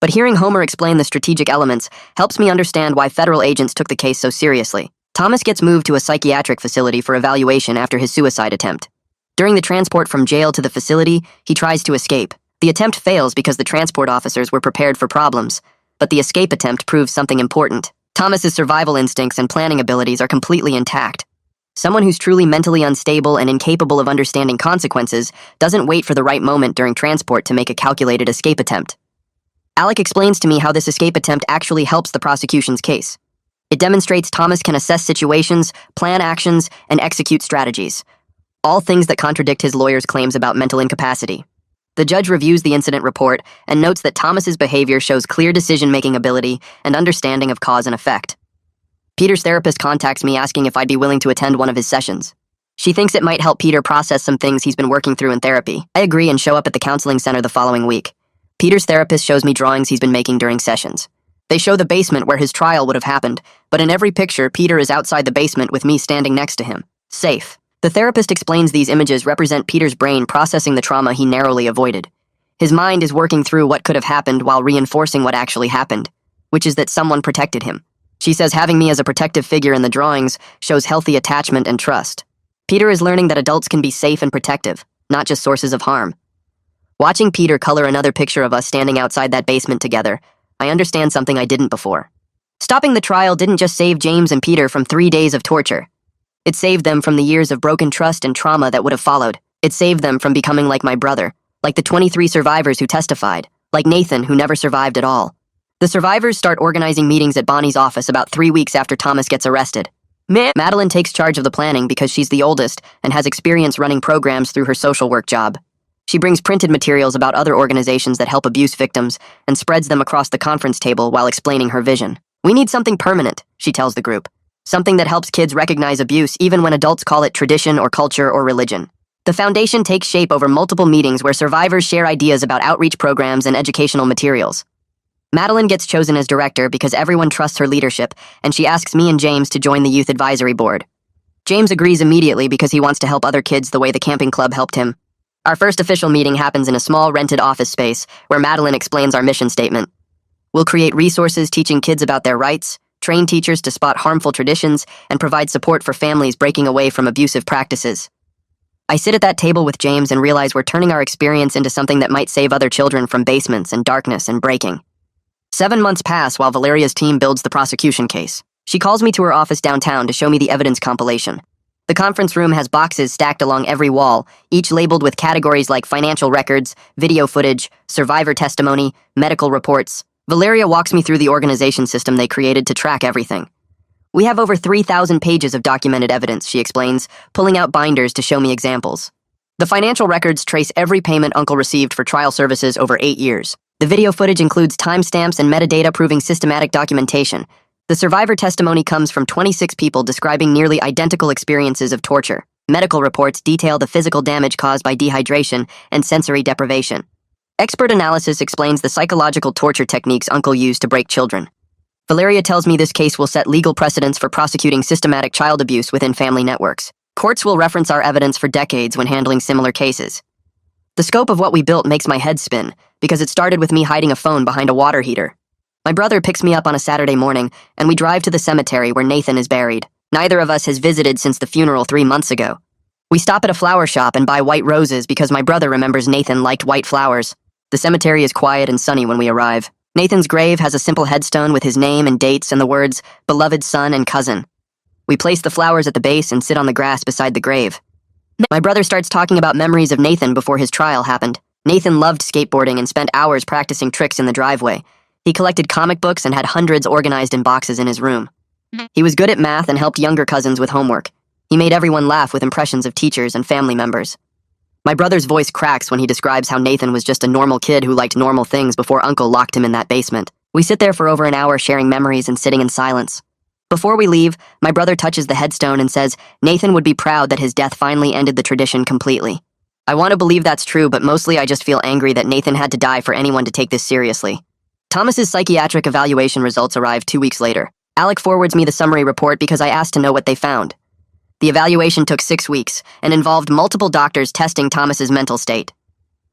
But hearing Homer explain the strategic elements helps me understand why federal agents took the case so seriously. Thomas gets moved to a psychiatric facility for evaluation after his suicide attempt. During the transport from jail to the facility, he tries to escape. The attempt fails because the transport officers were prepared for problems, but the escape attempt proves something important. Thomas's survival instincts and planning abilities are completely intact. Someone who's truly mentally unstable and incapable of understanding consequences doesn't wait for the right moment during transport to make a calculated escape attempt. Alec explains to me how this escape attempt actually helps the prosecution's case. It demonstrates Thomas can assess situations, plan actions, and execute strategies. All things that contradict his lawyer's claims about mental incapacity. The judge reviews the incident report and notes that Thomas's behavior shows clear decision-making ability and understanding of cause and effect. Peter's therapist contacts me asking if I'd be willing to attend one of his sessions. She thinks it might help Peter process some things he's been working through in therapy. I agree and show up at the counseling center the following week. Peter's therapist shows me drawings he's been making during sessions. They show the basement where his trial would have happened, but in every picture, Peter is outside the basement with me standing next to him. Safe. The therapist explains these images represent Peter's brain processing the trauma he narrowly avoided. His mind is working through what could have happened while reinforcing what actually happened, which is that someone protected him. She says having me as a protective figure in the drawings shows healthy attachment and trust. Peter is learning that adults can be safe and protective, not just sources of harm. Watching Peter color another picture of us standing outside that basement together, I understand something I didn't before. Stopping the trial didn't just save James and Peter from 3 days of torture. It saved them from the years of broken trust and trauma that would have followed. It saved them from becoming like my brother, like the 23 survivors who testified, like Nathan who never survived at all. The survivors start organizing meetings at Bonnie's office about 3 weeks after Thomas gets arrested. Madeline takes charge of the planning because she's the oldest and has experience running programs through her social work job. She brings printed materials about other organizations that help abuse victims and spreads them across the conference table while explaining her vision. We need something permanent, she tells the group. Something that helps kids recognize abuse even when adults call it tradition or culture or religion. The foundation takes shape over multiple meetings where survivors share ideas about outreach programs and educational materials. Madeline gets chosen as director because everyone trusts her leadership, and she asks me and James to join the youth advisory board. James agrees immediately because he wants to help other kids the way the camping club helped him. Our first official meeting happens in a small rented office space where Madeline explains our mission statement. We'll create resources teaching kids about their rights, train teachers to spot harmful traditions, and provide support for families breaking away from abusive practices. I sit at that table with James and realize we're turning our experience into something that might save other children from basements and darkness and breaking. 7 months pass while Valeria's team builds the prosecution case. She calls me to her office downtown to show me the evidence compilation. The conference room has boxes stacked along every wall, each labeled with categories like financial records, video footage, survivor testimony, medical reports. Valeria walks me through the organization system they created to track everything. We have over 3,000 pages of documented evidence, she explains, pulling out binders to show me examples. The financial records trace every payment Uncle received for trial services over 8 years. The video footage includes timestamps and metadata proving systematic documentation. The survivor testimony comes from 26 people describing nearly identical experiences of torture. Medical reports detail the physical damage caused by dehydration and sensory deprivation. Expert analysis explains the psychological torture techniques Uncle used to break children. Valeria tells me this case will set legal precedents for prosecuting systematic child abuse within family networks. Courts will reference our evidence for decades when handling similar cases. The scope of what we built makes my head spin, because it started with me hiding a phone behind a water heater. My brother picks me up on a Saturday morning, and we drive to the cemetery where Nathan is buried. Neither of us has visited since the funeral 3 months ago. We stop at a flower shop and buy white roses because my brother remembers Nathan liked white flowers. The cemetery is quiet and sunny when we arrive. Nathan's grave has a simple headstone with his name and dates and the words, beloved son and cousin. We place the flowers at the base and sit on the grass beside the grave. My brother starts talking about memories of Nathan before his trial happened. Nathan loved skateboarding and spent hours practicing tricks in the driveway. He collected comic books and had hundreds organized in boxes in his room. He was good at math and helped younger cousins with homework. He made everyone laugh with impressions of teachers and family members. My brother's voice cracks when he describes how Nathan was just a normal kid who liked normal things before Uncle locked him in that basement. We sit there for over an hour sharing memories and sitting in silence. Before we leave, my brother touches the headstone and says Nathan would be proud that his death finally ended the tradition completely. I want to believe that's true, but mostly I just feel angry that Nathan had to die for anyone to take this seriously. Thomas's psychiatric evaluation results arrive 2 weeks later. Alec forwards me the summary report because I asked to know what they found. The evaluation took 6 weeks and involved multiple doctors testing Thomas's mental state.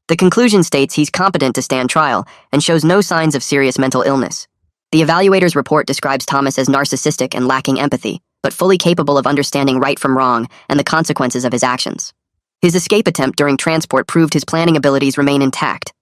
The conclusion states he's competent to stand trial and shows no signs of serious mental illness. The evaluator's report describes Thomas as narcissistic and lacking empathy, but fully capable of understanding right from wrong and the consequences of his actions. His escape attempt during transport proved his planning abilities remain intact.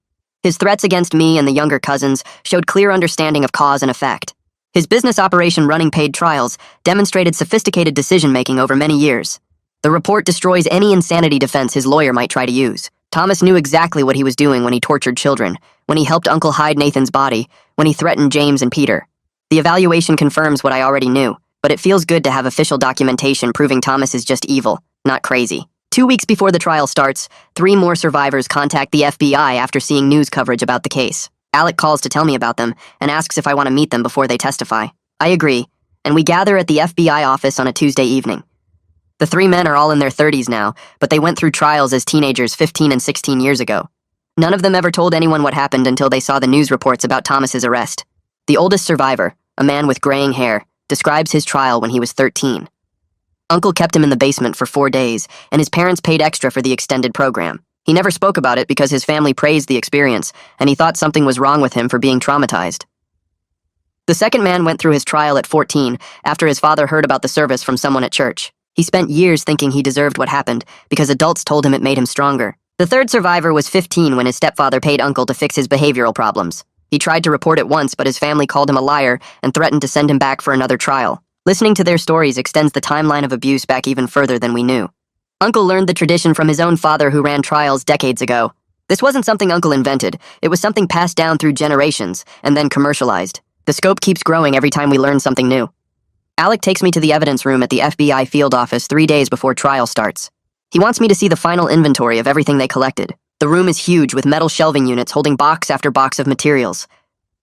His threats against me and the younger cousins showed clear understanding of cause and effect. His business operation running paid trials demonstrated sophisticated decision-making over many years. The report destroys any insanity defense his lawyer might try to use. Thomas knew exactly what he was doing when he tortured children, when he helped Uncle hide Nathan's body, when he threatened James and Peter. The evaluation confirms what I already knew, but it feels good to have official documentation proving Thomas is just evil, not crazy. 2 weeks before the trial starts, 3 more survivors contact the FBI after seeing news coverage about the case. Alec calls to tell me about them and asks if I want to meet them before they testify. I agree, and we gather at the FBI office on a Tuesday evening. The 3 men are all in their 30s now, but they went through trials as teenagers 15 and 16 years ago. None of them ever told anyone what happened until they saw the news reports about Thomas's arrest. The oldest survivor, a man with graying hair, describes his trial when he was 13. Uncle kept him in the basement for 4 days, and his parents paid extra for the extended program. He never spoke about it because his family praised the experience, and he thought something was wrong with him for being traumatized. The second man went through his trial at 14 after his father heard about the service from someone at church. He spent years thinking he deserved what happened because adults told him it made him stronger. The third survivor was 15 when his stepfather paid Uncle to fix his behavioral problems. He tried to report it once, but his family called him a liar and threatened to send him back for another trial. Listening to their stories extends the timeline of abuse back even further than we knew. Uncle learned the tradition from his own father who ran trials decades ago. This wasn't something Uncle invented. It was something passed down through generations and then commercialized. The scope keeps growing every time we learn something new. Alec takes me to the evidence room at the FBI field office 3 days before trial starts. He wants me to see the final inventory of everything they collected. The room is huge with metal shelving units holding box after box of materials.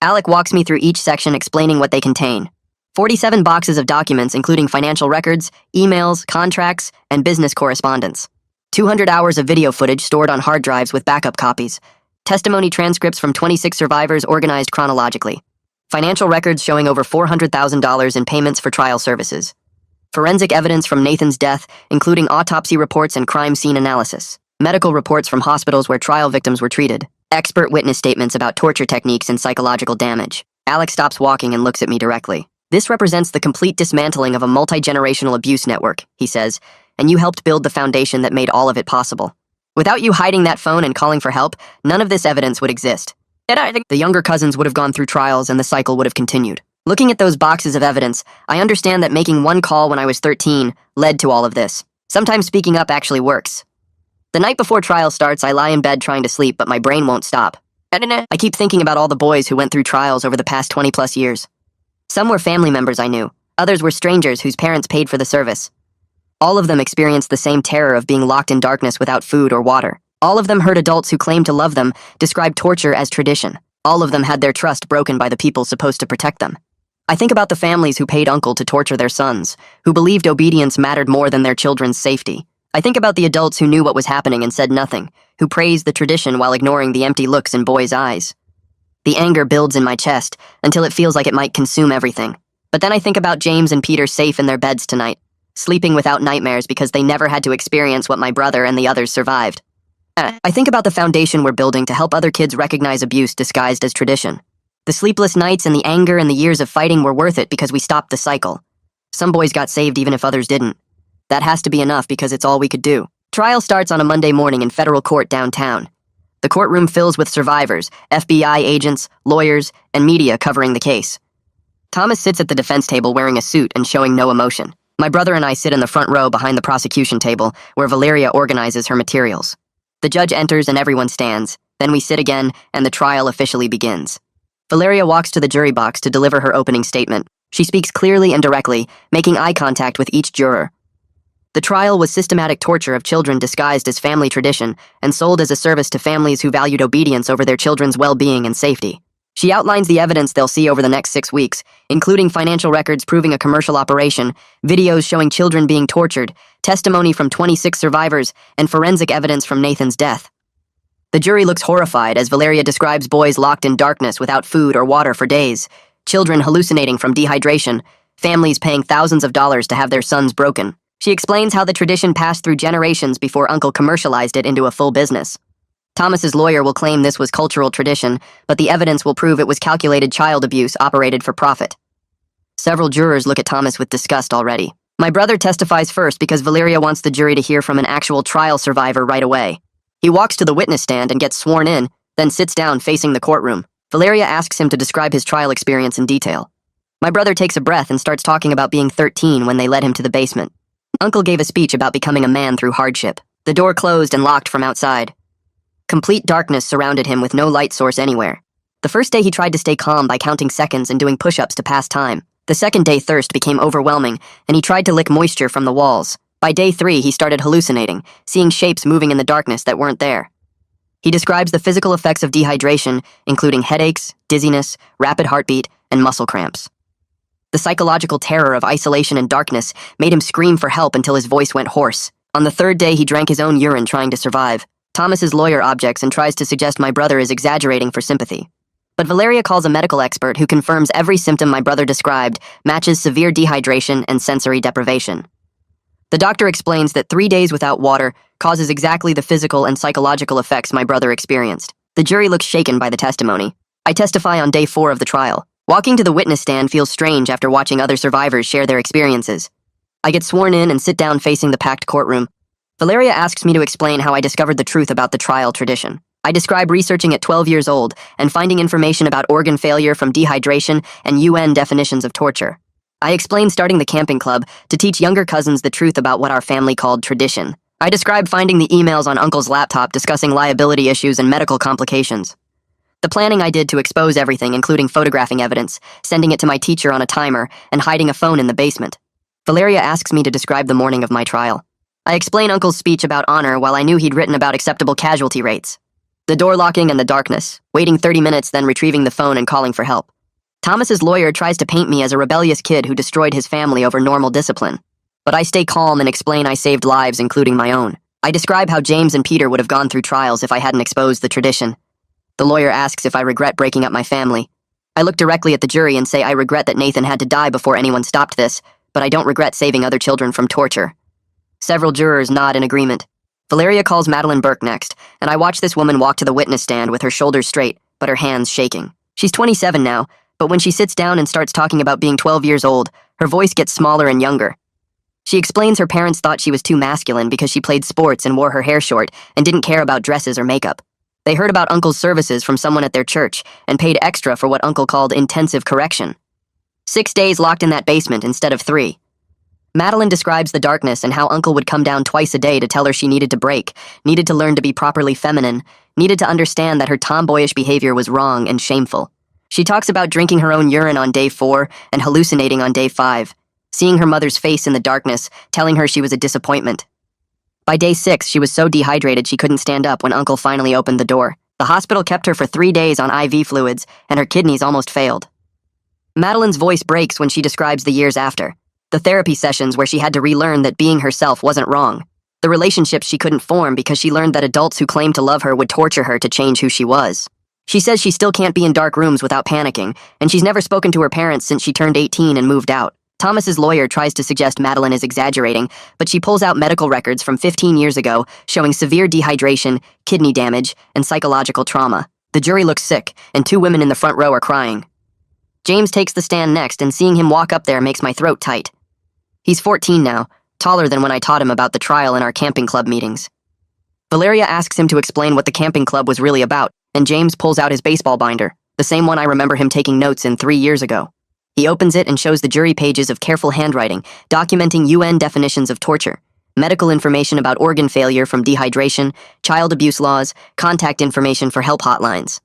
Alec walks me through each section explaining what they contain. 47 boxes of documents including financial records, emails, contracts, and business correspondence. 200 hours of video footage stored on hard drives with backup copies. Testimony transcripts from 26 survivors organized chronologically. Financial records showing over $400,000 in payments for trial services. Forensic evidence from Nathan's death, including autopsy reports and crime scene analysis. Medical reports from hospitals where trial victims were treated. Expert witness statements about torture techniques and psychological damage. Alec stops walking and looks at me directly. This represents the complete dismantling of a multi-generational abuse network, he says, and you helped build the foundation that made all of it possible. Without you hiding that phone and calling for help, none of this evidence would exist. The younger cousins would have gone through trials and the cycle would have continued. Looking at those boxes of evidence, I understand that making one call when I was 13 led to all of this. Sometimes speaking up actually works. The night before trial starts, I lie in bed trying to sleep, but my brain won't stop. I keep thinking about all the boys who went through trials over the past 20-plus years. Some were family members I knew. Others were strangers whose parents paid for the service. All of them experienced the same terror of being locked in darkness without food or water. All of them heard adults who claimed to love them describe torture as tradition. All of them had their trust broken by the people supposed to protect them. I think about the families who paid Uncle to torture their sons, who believed obedience mattered more than their children's safety. I think about the adults who knew what was happening and said nothing, who praised the tradition while ignoring the empty looks in boys' eyes. The anger builds in my chest until it feels like it might consume everything. But then I think about James and Peter safe in their beds tonight, sleeping without nightmares because they never had to experience what my brother and the others survived. I think about the foundation we're building to help other kids recognize abuse disguised as tradition. The sleepless nights and the anger and the years of fighting were worth it because we stopped the cycle. Some boys got saved even if others didn't. That has to be enough because it's all we could do. Trial starts on a Monday morning in federal court downtown. The courtroom fills with survivors, FBI agents, lawyers, and media covering the case. Thomas sits at the defense table wearing a suit and showing no emotion. My brother and I sit in the front row behind the prosecution table, where Valeria organizes her materials. The judge enters and everyone stands. Then we sit again, and the trial officially begins. Valeria walks to the jury box to deliver her opening statement. She speaks clearly and directly, making eye contact with each juror. The trial was systematic torture of children disguised as family tradition and sold as a service to families who valued obedience over their children's well-being and safety. She outlines the evidence they'll see over the next 6 weeks, including financial records proving a commercial operation, videos showing children being tortured, testimony from 26 survivors, and forensic evidence from Nathan's death. The jury looks horrified as Valeria describes boys locked in darkness without food or water for days, children hallucinating from dehydration, families paying thousands of dollars to have their sons broken. She explains how the tradition passed through generations before Uncle commercialized it into a full business. Thomas's lawyer will claim this was cultural tradition, but the evidence will prove it was calculated child abuse operated for profit. Several jurors look at Thomas with disgust already. My brother testifies first because Valeria wants the jury to hear from an actual trial survivor right away. He walks to the witness stand and gets sworn in, then sits down facing the courtroom. Valeria asks him to describe his trial experience in detail. My brother takes a breath and starts talking about being 13 when they led him to the basement. Uncle gave a speech about becoming a man through hardship. The door closed and locked from outside. Complete darkness surrounded him with no light source anywhere. The first day he tried to stay calm by counting seconds and doing push-ups to pass time. The second day thirst became overwhelming, and he tried to lick moisture from the walls. By day 3, he started hallucinating, seeing shapes moving in the darkness that weren't there. He describes the physical effects of dehydration, including headaches, dizziness, rapid heartbeat, and muscle cramps. The psychological terror of isolation and darkness made him scream for help until his voice went hoarse. On the third day, he drank his own urine trying to survive. Thomas's lawyer objects and tries to suggest my brother is exaggerating for sympathy. But Valeria calls a medical expert who confirms every symptom my brother described matches severe dehydration and sensory deprivation. The doctor explains that 3 days without water causes exactly the physical and psychological effects my brother experienced. The jury looks shaken by the testimony. I testify on day 4 of the trial. Walking to the witness stand feels strange after watching other survivors share their experiences. I get sworn in and sit down facing the packed courtroom. Valeria asks me to explain how I discovered the truth about the trial tradition. I describe researching at 12 years old and finding information about organ failure from dehydration and UN definitions of torture. I explain starting the camping club to teach younger cousins the truth about what our family called tradition. I describe finding the emails on Uncle's laptop discussing liability issues and medical complications. The planning I did to expose everything, including photographing evidence, sending it to my teacher on a timer, and hiding a phone in the basement. Valeria asks me to describe the morning of my trial. I explain Uncle's speech about honor while I knew he'd written about acceptable casualty rates. The door locking and the darkness, waiting 30 minutes then retrieving the phone and calling for help. Thomas's lawyer tries to paint me as a rebellious kid who destroyed his family over normal discipline. But I stay calm and explain I saved lives, including my own. I describe how James and Peter would have gone through trials if I hadn't exposed the tradition. The lawyer asks if I regret breaking up my family. I look directly at the jury and say I regret that Nathan had to die before anyone stopped this, but I don't regret saving other children from torture. Several jurors nod in agreement. Valeria calls Madeline Burke next, and I watch this woman walk to the witness stand with her shoulders straight, but her hands shaking. She's 27 now, but when she sits down and starts talking about being 12 years old, her voice gets smaller and younger. She explains her parents thought she was too masculine because she played sports and wore her hair short and didn't care about dresses or makeup. They heard about Uncle's services from someone at their church and paid extra for what Uncle called intensive correction. 6 days locked in that basement instead of 3. Madeline describes the darkness and how Uncle would come down twice a day to tell her she needed to break, needed to learn to be properly feminine, needed to understand that her tomboyish behavior was wrong and shameful. She talks about drinking her own urine on day 4 and hallucinating on day 5, seeing her mother's face in the darkness, telling her she was a disappointment. By day 6, she was so dehydrated she couldn't stand up when Uncle finally opened the door. The hospital kept her for 3 days on IV fluids, and her kidneys almost failed. Madeline's voice breaks when she describes the years after. The therapy sessions where she had to relearn that being herself wasn't wrong. The relationships she couldn't form because she learned that adults who claimed to love her would torture her to change who she was. She says she still can't be in dark rooms without panicking, and she's never spoken to her parents since she turned 18 and moved out. Thomas's lawyer tries to suggest Madeline is exaggerating, but she pulls out medical records from 15 years ago showing severe dehydration, kidney damage, and psychological trauma. The jury looks sick, and 2 women in the front row are crying. James takes the stand next, and seeing him walk up there makes my throat tight. He's 14 now, taller than when I taught him about the trial in our camping club meetings. Valeria asks him to explain what the camping club was really about, and James pulls out his baseball binder, the same one I remember him taking notes in 3 years ago. He opens it and shows the jury pages of careful handwriting, documenting UN definitions of torture, medical information about organ failure from dehydration, child abuse laws, contact information for help hotlines.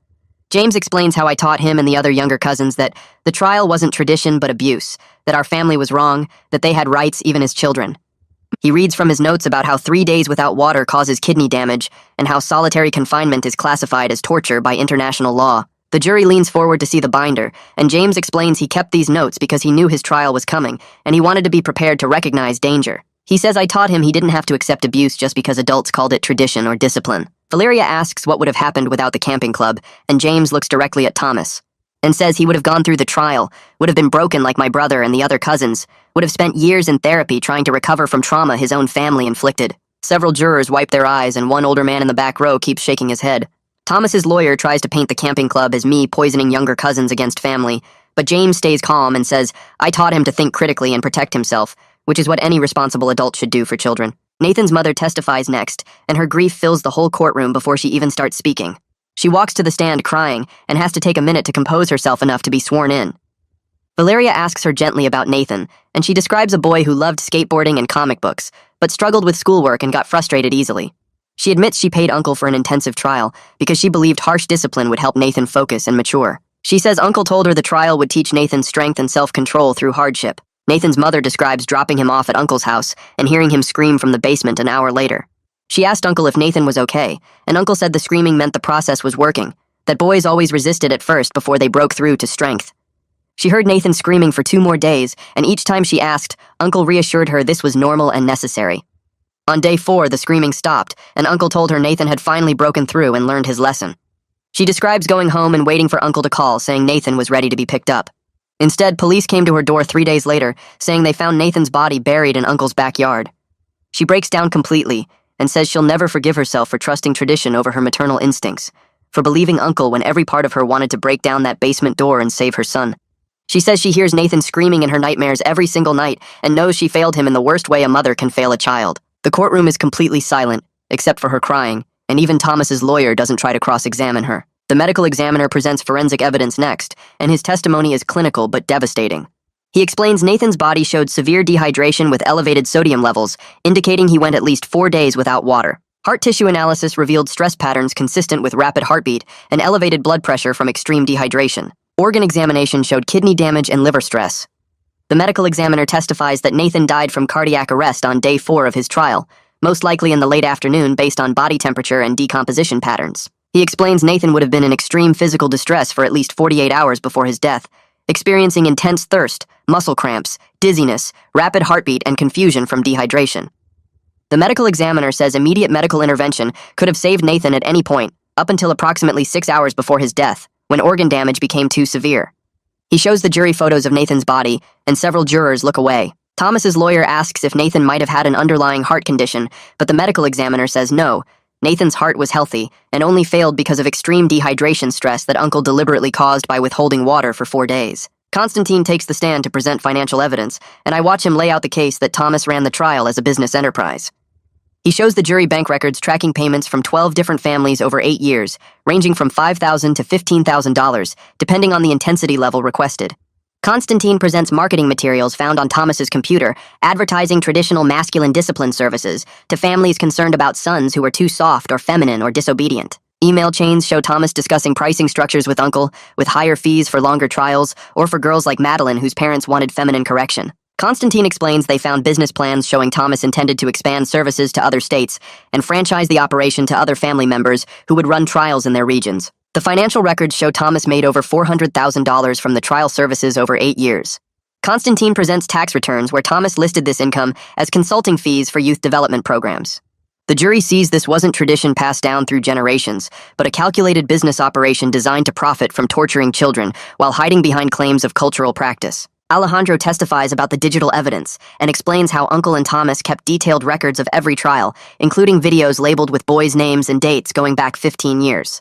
James explains how I taught him and the other younger cousins that the trial wasn't tradition but abuse, that our family was wrong, that they had rights even as children. He reads from his notes about how 3 days without water causes kidney damage and how solitary confinement is classified as torture by international law. The jury leans forward to see the binder, and James explains he kept these notes because he knew his trial was coming, and he wanted to be prepared to recognize danger. He says I taught him he didn't have to accept abuse just because adults called it tradition or discipline. Valeria asks what would have happened without the camping club, and James looks directly at Thomas and says he would have gone through the trial, would have been broken like my brother and the other cousins, would have spent years in therapy trying to recover from trauma his own family inflicted. Several jurors wipe their eyes, and one older man in the back row keeps shaking his head. Thomas's lawyer tries to paint the camping club as me poisoning younger cousins against family, but James stays calm and says I taught him to think critically and protect himself, which is what any responsible adult should do for children. Nathan's mother testifies next, and her grief fills the whole courtroom before she even starts speaking. She walks to the stand crying and has to take a minute to compose herself enough to be sworn in. Valeria asks her gently about Nathan, and she describes a boy who loved skateboarding and comic books, but struggled with schoolwork and got frustrated easily. She admits she paid Uncle for an intensive trial because she believed harsh discipline would help Nathan focus and mature. She says Uncle told her the trial would teach Nathan strength and self-control through hardship. Nathan's mother describes dropping him off at Uncle's house and hearing him scream from the basement an hour later. She asked Uncle if Nathan was okay, and Uncle said the screaming meant the process was working, that boys always resisted at first before they broke through to strength. She heard Nathan screaming for 2 more days, and each time she asked, Uncle reassured her this was normal and necessary. On day 4, the screaming stopped, and Uncle told her Nathan had finally broken through and learned his lesson. She describes going home and waiting for Uncle to call, saying Nathan was ready to be picked up. Instead, police came to her door 3 days later, saying they found Nathan's body buried in Uncle's backyard. She breaks down completely and says she'll never forgive herself for trusting tradition over her maternal instincts, for believing Uncle when every part of her wanted to break down that basement door and save her son. She says she hears Nathan screaming in her nightmares every single night and knows she failed him in the worst way a mother can fail a child. The courtroom is completely silent, except for her crying, and even Thomas's lawyer doesn't try to cross-examine her. The medical examiner presents forensic evidence next, and his testimony is clinical but devastating. He explains Nathan's body showed severe dehydration with elevated sodium levels, indicating he went at least 4 days without water. Heart tissue analysis revealed stress patterns consistent with rapid heartbeat and elevated blood pressure from extreme dehydration. Organ examination showed kidney damage and liver stress. The medical examiner testifies that Nathan died from cardiac arrest on day 4 of his trial, most likely in the late afternoon based on body temperature and decomposition patterns. He explains Nathan would have been in extreme physical distress for at least 48 hours before his death, experiencing intense thirst, muscle cramps, dizziness, rapid heartbeat, and confusion from dehydration. The medical examiner says immediate medical intervention could have saved Nathan at any point, up until approximately 6 hours before his death, when organ damage became too severe. He shows the jury photos of Nathan's body, and several jurors look away. Thomas's lawyer asks if Nathan might have had an underlying heart condition, but the medical examiner says no. Nathan's heart was healthy, and only failed because of extreme dehydration stress that Uncle deliberately caused by withholding water for 4 days. Constantine takes the stand to present financial evidence, and I watch him lay out the case that Thomas ran the trial as a business enterprise. He shows the jury bank records tracking payments from 12 different families over 8 years, ranging from $5,000 to $15,000, depending on the intensity level requested. Constantine presents marketing materials found on Thomas's computer, advertising traditional masculine discipline services to families concerned about sons who are too soft or feminine or disobedient. Email chains show Thomas discussing pricing structures with Uncle, with higher fees for longer trials, or for girls like Madeline whose parents wanted feminine correction. Constantine explains they found business plans showing Thomas intended to expand services to other states and franchise the operation to other family members who would run trials in their regions. The financial records show Thomas made over $400,000 from the trial services over 8 years. Constantine presents tax returns where Thomas listed this income as consulting fees for youth development programs. The jury sees this wasn't tradition passed down through generations, but a calculated business operation designed to profit from torturing children while hiding behind claims of cultural practice. Alejandro testifies about the digital evidence and explains how Uncle and Thomas kept detailed records of every trial, including videos labeled with boys' names and dates going back 15 years.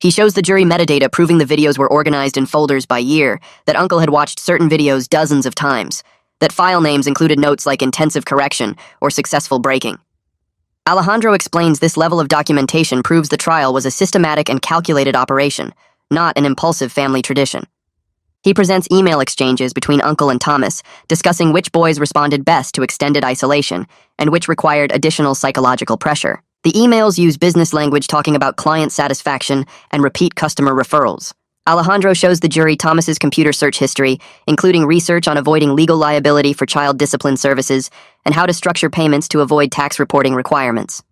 He shows the jury metadata proving the videos were organized in folders by year, that Uncle had watched certain videos dozens of times, that file names included notes like intensive correction or successful breaking. Alejandro explains this level of documentation proves the trial was a systematic and calculated operation, not an impulsive family tradition. He presents email exchanges between Uncle and Thomas, discussing which boys responded best to extended isolation and which required additional psychological pressure. The emails use business language talking about client satisfaction and repeat customer referrals. Alejandro shows the jury Thomas's computer search history, including research on avoiding legal liability for child discipline services and how to structure payments to avoid tax reporting requirements.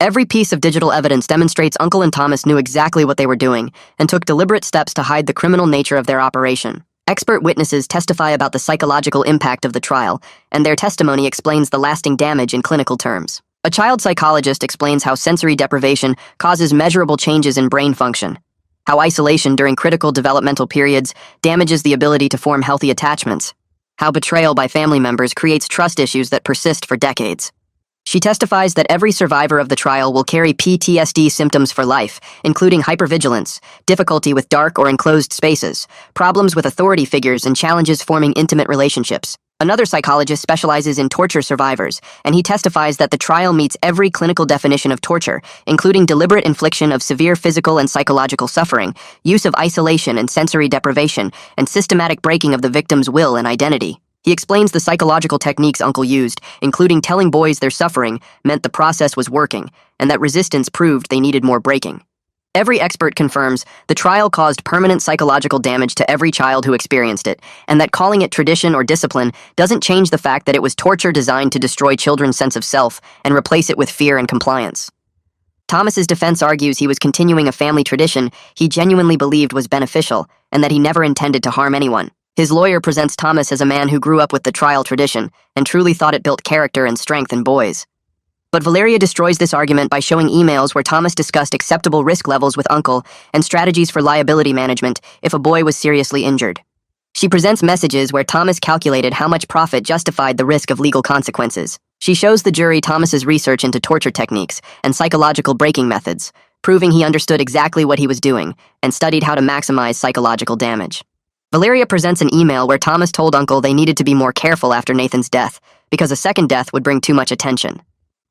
Every piece of digital evidence demonstrates Uncle and Thomas knew exactly what they were doing and took deliberate steps to hide the criminal nature of their operation. Expert witnesses testify about the psychological impact of the trial, and their testimony explains the lasting damage in clinical terms. A child psychologist explains how sensory deprivation causes measurable changes in brain function, how isolation during critical developmental periods damages the ability to form healthy attachments, how betrayal by family members creates trust issues that persist for decades. She testifies that every survivor of the trial will carry PTSD symptoms for life, including hypervigilance, difficulty with dark or enclosed spaces, problems with authority figures, and challenges forming intimate relationships. Another psychologist specializes in torture survivors, and he testifies that the trial meets every clinical definition of torture, including deliberate infliction of severe physical and psychological suffering, use of isolation and sensory deprivation, and systematic breaking of the victim's will and identity. He explains the psychological techniques Uncle used, including telling boys their suffering meant the process was working, and that resistance proved they needed more breaking. Every expert confirms the trial caused permanent psychological damage to every child who experienced it, and that calling it tradition or discipline doesn't change the fact that it was torture designed to destroy children's sense of self and replace it with fear and compliance. Thomas's defense argues he was continuing a family tradition he genuinely believed was beneficial, and that he never intended to harm anyone. His lawyer presents Thomas as a man who grew up with the trial tradition and truly thought it built character and strength in boys. But Valeria destroys this argument by showing emails where Thomas discussed acceptable risk levels with Uncle and strategies for liability management if a boy was seriously injured. She presents messages where Thomas calculated how much profit justified the risk of legal consequences. She shows the jury Thomas's research into torture techniques and psychological breaking methods, proving he understood exactly what he was doing and studied how to maximize psychological damage. Valeria presents an email where Thomas told Uncle they needed to be more careful after Nathan's death because a second death would bring too much attention.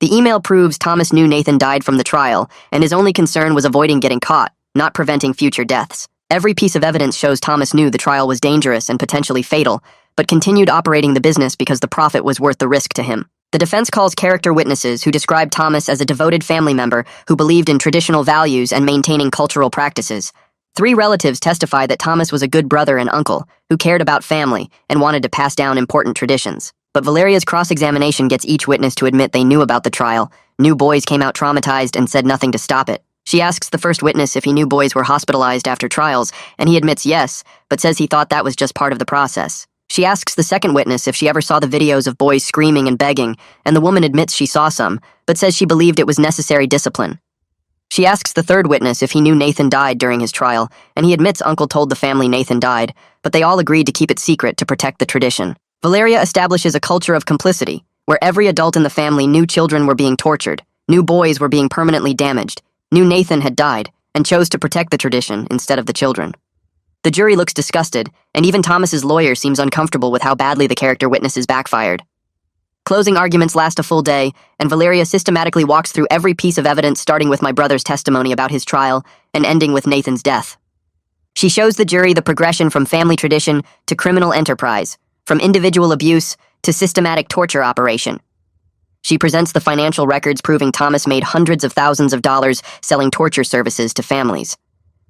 The email proves Thomas knew Nathan died from the trial, and his only concern was avoiding getting caught, not preventing future deaths. Every piece of evidence shows Thomas knew the trial was dangerous and potentially fatal, but continued operating the business because the profit was worth the risk to him. The defense calls character witnesses who describe Thomas as a devoted family member who believed in traditional values and maintaining cultural practices. 3 relatives testify that Thomas was a good brother and uncle who cared about family and wanted to pass down important traditions. But Valeria's cross-examination gets each witness to admit they knew about the trial. New boys came out traumatized and said nothing to stop it. She asks the first witness if he knew boys were hospitalized after trials, and he admits yes, but says he thought that was just part of the process. She asks the second witness if she ever saw the videos of boys screaming and begging, and the woman admits she saw some, but says she believed it was necessary discipline. She asks the third witness if he knew Nathan died during his trial, and he admits Uncle told the family Nathan died, but they all agreed to keep it secret to protect the tradition. Valeria establishes a culture of complicity, where every adult in the family knew children were being tortured, knew boys were being permanently damaged, knew Nathan had died, and chose to protect the tradition instead of the children. The jury looks disgusted, and even Thomas's lawyer seems uncomfortable with how badly the character witnesses backfired. Closing arguments last a full day, and Valeria systematically walks through every piece of evidence, starting with my brother's testimony about his trial and ending with Nathan's death. She shows the jury the progression from family tradition to criminal enterprise, from individual abuse to systematic torture operation. She presents the financial records proving Thomas made hundreds of thousands of dollars selling torture services to families.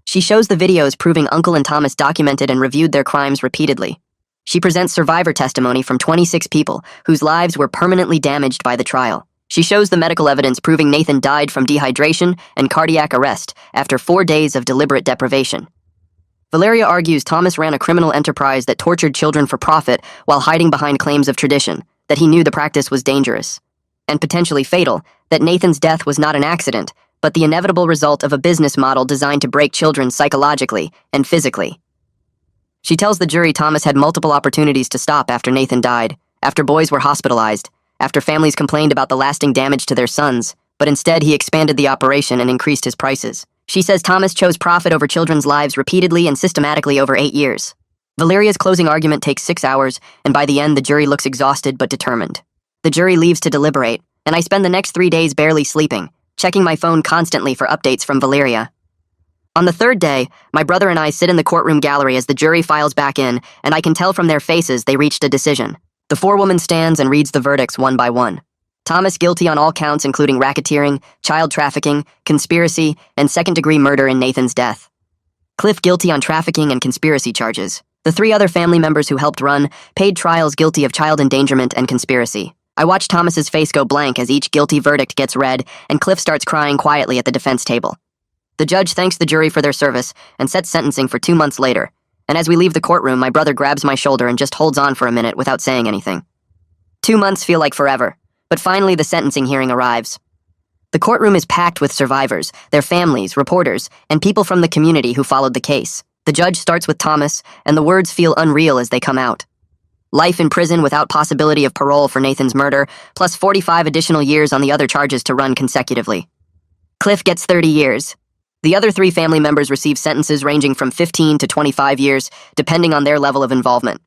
She shows the videos proving Uncle and Thomas documented and reviewed their crimes repeatedly. She presents survivor testimony from 26 people whose lives were permanently damaged by the trial. She shows the medical evidence proving Nathan died from dehydration and cardiac arrest after 4 days of deliberate deprivation. Valeria argues Thomas ran a criminal enterprise that tortured children for profit while hiding behind claims of tradition, that he knew the practice was dangerous and potentially fatal, that Nathan's death was not an accident, but the inevitable result of a business model designed to break children psychologically and physically. She tells the jury Thomas had multiple opportunities to stop after Nathan died, after boys were hospitalized, after families complained about the lasting damage to their sons, but instead he expanded the operation and increased his prices. She says Thomas chose profit over children's lives repeatedly and systematically over 8 years. Valeria's closing argument takes 6 hours, and by the end the jury looks exhausted but determined. The jury leaves to deliberate, and I spend the next 3 days barely sleeping, checking my phone constantly for updates from Valeria. On the third day, my brother and I sit in the courtroom gallery as the jury files back in, and I can tell from their faces they reached a decision. The forewoman stands and reads the verdicts one by one. Thomas guilty on all counts including racketeering, child trafficking, conspiracy, and second-degree murder in Nathan's death. Cliff guilty on trafficking and conspiracy charges. The 3 other family members who helped run paid trials guilty of child endangerment and conspiracy. I watch Thomas's face go blank as each guilty verdict gets read, and Cliff starts crying quietly at the defense table. The judge thanks the jury for their service and sets sentencing for 2 months later, and as we leave the courtroom, my brother grabs my shoulder and just holds on for a minute without saying anything. 2 months feel like forever, but finally the sentencing hearing arrives. The courtroom is packed with survivors, their families, reporters, and people from the community who followed the case. The judge starts with Thomas, and the words feel unreal as they come out. Life in prison without possibility of parole for Nathan's murder, plus 45 additional years on the other charges to run consecutively. Cliff gets 30 years. The other 3 family members receive sentences ranging from 15 to 25 years, depending on their level of involvement.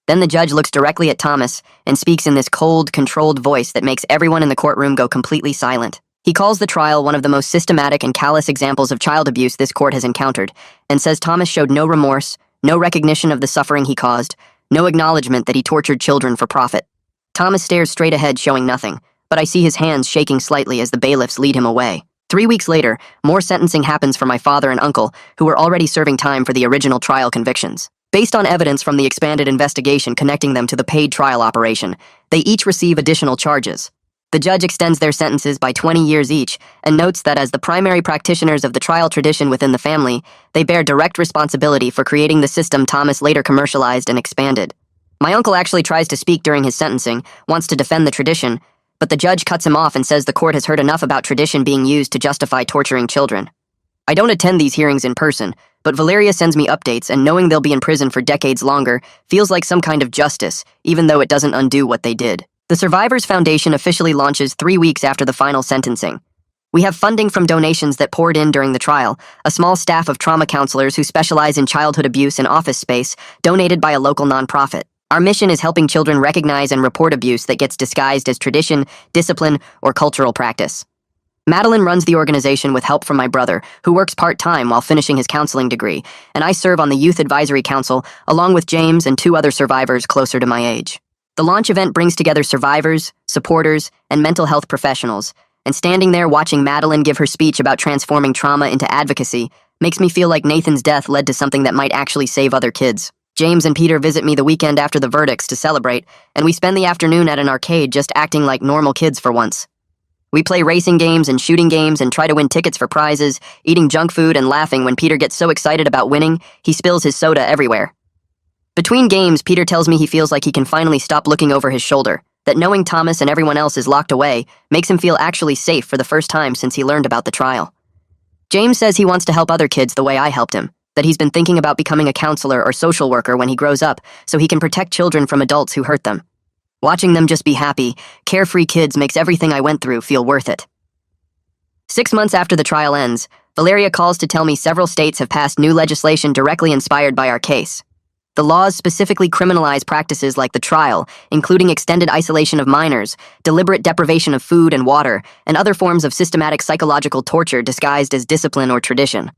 Then the judge looks directly at Thomas and speaks in this cold, controlled voice that makes everyone in the courtroom go completely silent. He calls the trial one of the most systematic and callous examples of child abuse this court has encountered, and says Thomas showed no remorse, no recognition of the suffering he caused, no acknowledgement that he tortured children for profit. Thomas stares straight ahead, showing nothing, but I see his hands shaking slightly as the bailiffs lead him away. 3 weeks later, more sentencing happens for my father and uncle, who were already serving time for the original trial convictions. Based on evidence from the expanded investigation connecting them to the paid trial operation, they each receive additional charges. The judge extends their sentences by 20 years each and notes that as the primary practitioners of the trial tradition within the family, they bear direct responsibility for creating the system Thomas later commercialized and expanded. My uncle actually tries to speak during his sentencing, wants to defend the tradition, but the judge cuts him off and says the court has heard enough about tradition being used to justify torturing children. I don't attend these hearings in person, but Valeria sends me updates, and knowing they'll be in prison for decades longer feels like some kind of justice, even though it doesn't undo what they did. The Survivors Foundation officially launches 3 weeks after the final sentencing. We have funding from donations that poured in during the trial, a small staff of trauma counselors who specialize in childhood abuse and office space, donated by a local nonprofit. Our mission is helping children recognize and report abuse that gets disguised as tradition, discipline, or cultural practice. Madeline runs the organization with help from my brother, who works part-time while finishing his counseling degree, and I serve on the Youth Advisory Council along with James and 2 other survivors closer to my age. The launch event brings together survivors, supporters, and mental health professionals, and standing there watching Madeline give her speech about transforming trauma into advocacy makes me feel like Nathan's death led to something that might actually save other kids. James and Peter visit me the weekend after the verdicts to celebrate, and we spend the afternoon at an arcade just acting like normal kids for once. We play racing games and shooting games and try to win tickets for prizes, eating junk food and laughing when Peter gets so excited about winning, he spills his soda everywhere. Between games, Peter tells me he feels like he can finally stop looking over his shoulder, that knowing Thomas and everyone else is locked away makes him feel actually safe for the first time since he learned about the trial. James says he wants to help other kids the way I helped him, that he's been thinking about becoming a counselor or social worker when he grows up so he can protect children from adults who hurt them. Watching them just be happy, carefree kids makes everything I went through feel worth it. 6 months after the trial ends, Valeria calls to tell me several states have passed new legislation directly inspired by our case. The laws specifically criminalize practices like the trial, including extended isolation of minors, deliberate deprivation of food and water, and other forms of systematic psychological torture disguised as discipline or tradition.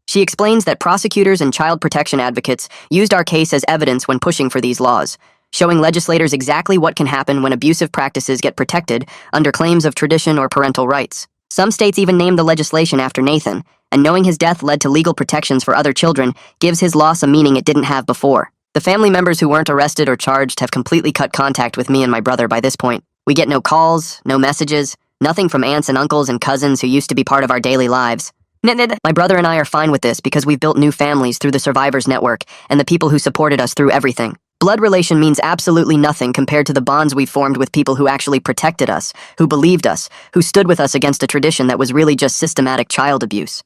She explains that prosecutors and child protection advocates used our case as evidence when pushing for these laws, showing legislators exactly what can happen when abusive practices get protected under claims of tradition or parental rights. Some states even named the legislation after Nathan, and knowing his death led to legal protections for other children gives his loss a meaning it didn't have before. The family members who weren't arrested or charged have completely cut contact with me and my brother by this point. We get no calls, no messages, nothing from aunts and uncles and cousins who used to be part of our daily lives. My brother and I are fine with this because we've built new families through the Survivors Network and the people who supported us through everything. Blood relation means absolutely nothing compared to the bonds we've formed with people who actually protected us, who believed us, who stood with us against a tradition that was really just systematic child abuse.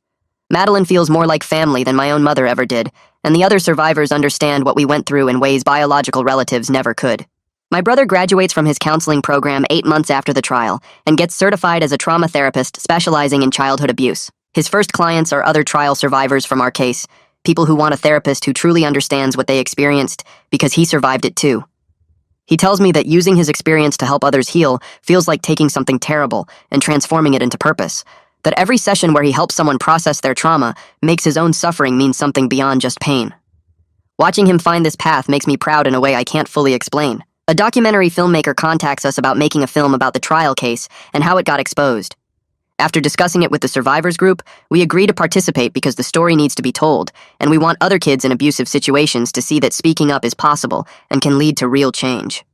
Madeline feels more like family than my own mother ever did, and the other survivors understand what we went through in ways biological relatives never could. My brother graduates from his counseling program 8 months after the trial and gets certified as a trauma therapist specializing in childhood abuse. His first clients are other trial survivors from our case, people who want a therapist who truly understands what they experienced because he survived it too. He tells me that using his experience to help others heal feels like taking something terrible and transforming it into purpose, that every session where he helps someone process their trauma makes his own suffering mean something beyond just pain. Watching him find this path makes me proud in a way I can't fully explain. A documentary filmmaker contacts us about making a film about the trial case and how it got exposed. After discussing it with the survivors group, we agree to participate because the story needs to be told, and we want other kids in abusive situations to see that speaking up is possible and can lead to real change.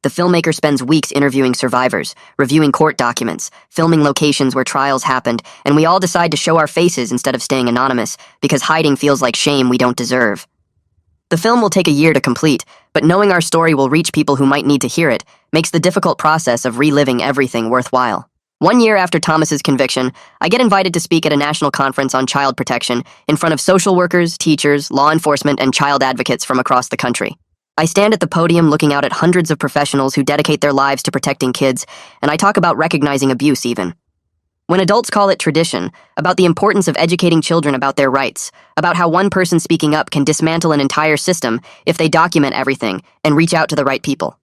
The filmmaker spends weeks interviewing survivors, reviewing court documents, filming locations where trials happened, and we all decide to show our faces instead of staying anonymous because hiding feels like shame we don't deserve. The film will take a year to complete, but knowing our story will reach people who might need to hear it makes the difficult process of reliving everything worthwhile. 1 year after Thomas's conviction, I get invited to speak at a national conference on child protection in front of social workers, teachers, law enforcement, and child advocates from across the country. I stand at the podium looking out at hundreds of professionals who dedicate their lives to protecting kids, and I talk about recognizing abuse even. When adults call it tradition, about the importance of educating children about their rights, about how one person speaking up can dismantle an entire system if they document everything and reach out to the right people.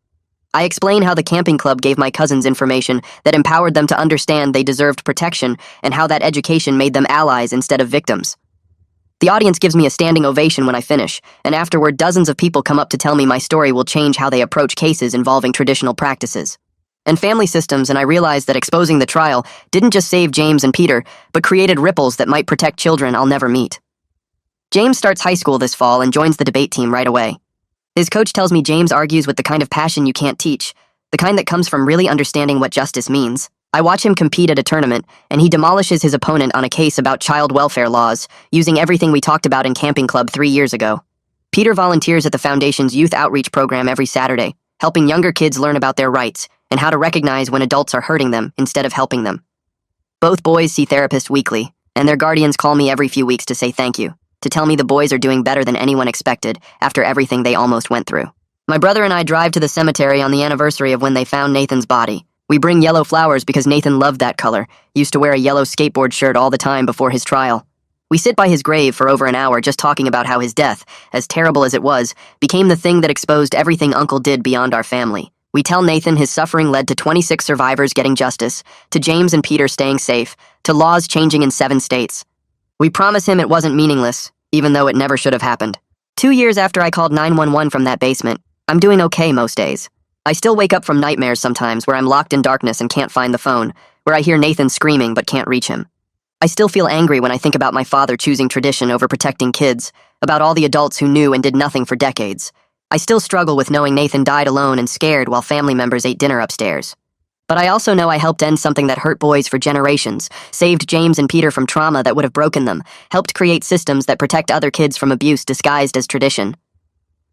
I explain how the camping club gave my cousins information that empowered them to understand they deserved protection and how that education made them allies instead of victims. The audience gives me a standing ovation when I finish, and afterward dozens of people come up to tell me my story will change how they approach cases involving traditional practices and family systems, and I realized that exposing the trial didn't just save James and Peter, but created ripples that might protect children I'll never meet. James starts high school this fall and joins the debate team right away. His coach tells me James argues with the kind of passion you can't teach, the kind that comes from really understanding what justice means. I watch him compete at a tournament, and he demolishes his opponent on a case about child welfare laws, using everything we talked about in camping club 3 years ago. Peter volunteers at the Foundation's youth outreach program every Saturday, helping younger kids learn about their rights and how to recognize when adults are hurting them instead of helping them. Both boys see therapists weekly, and their guardians call me every few weeks to say thank you, to tell me the boys are doing better than anyone expected after everything they almost went through. My brother and I drive to the cemetery on the anniversary of when they found Nathan's body. We bring yellow flowers because Nathan loved that color, used to wear a yellow skateboard shirt all the time before his trial. We sit by his grave for over an hour just talking about how his death, as terrible as it was, became the thing that exposed everything Uncle did beyond our family. We tell Nathan his suffering led to 26 survivors getting justice, to James and Peter staying safe, to laws changing in 7 states. We promise him it wasn't meaningless, even though it never should have happened. 2 years after I called 911 from that basement, I'm doing okay most days. I still wake up from nightmares sometimes where I'm locked in darkness and can't find the phone, where I hear Nathan screaming but can't reach him. I still feel angry when I think about my father choosing tradition over protecting kids, about all the adults who knew and did nothing for decades. I still struggle with knowing Nathan died alone and scared while family members ate dinner upstairs. But I also know I helped end something that hurt boys for generations, saved James and Peter from trauma that would have broken them, helped create systems that protect other kids from abuse disguised as tradition.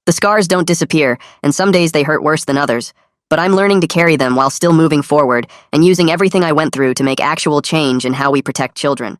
The scars don't disappear, and some days they hurt worse than others, but I'm learning to carry them while still moving forward and using everything I went through to make actual change in how we protect children.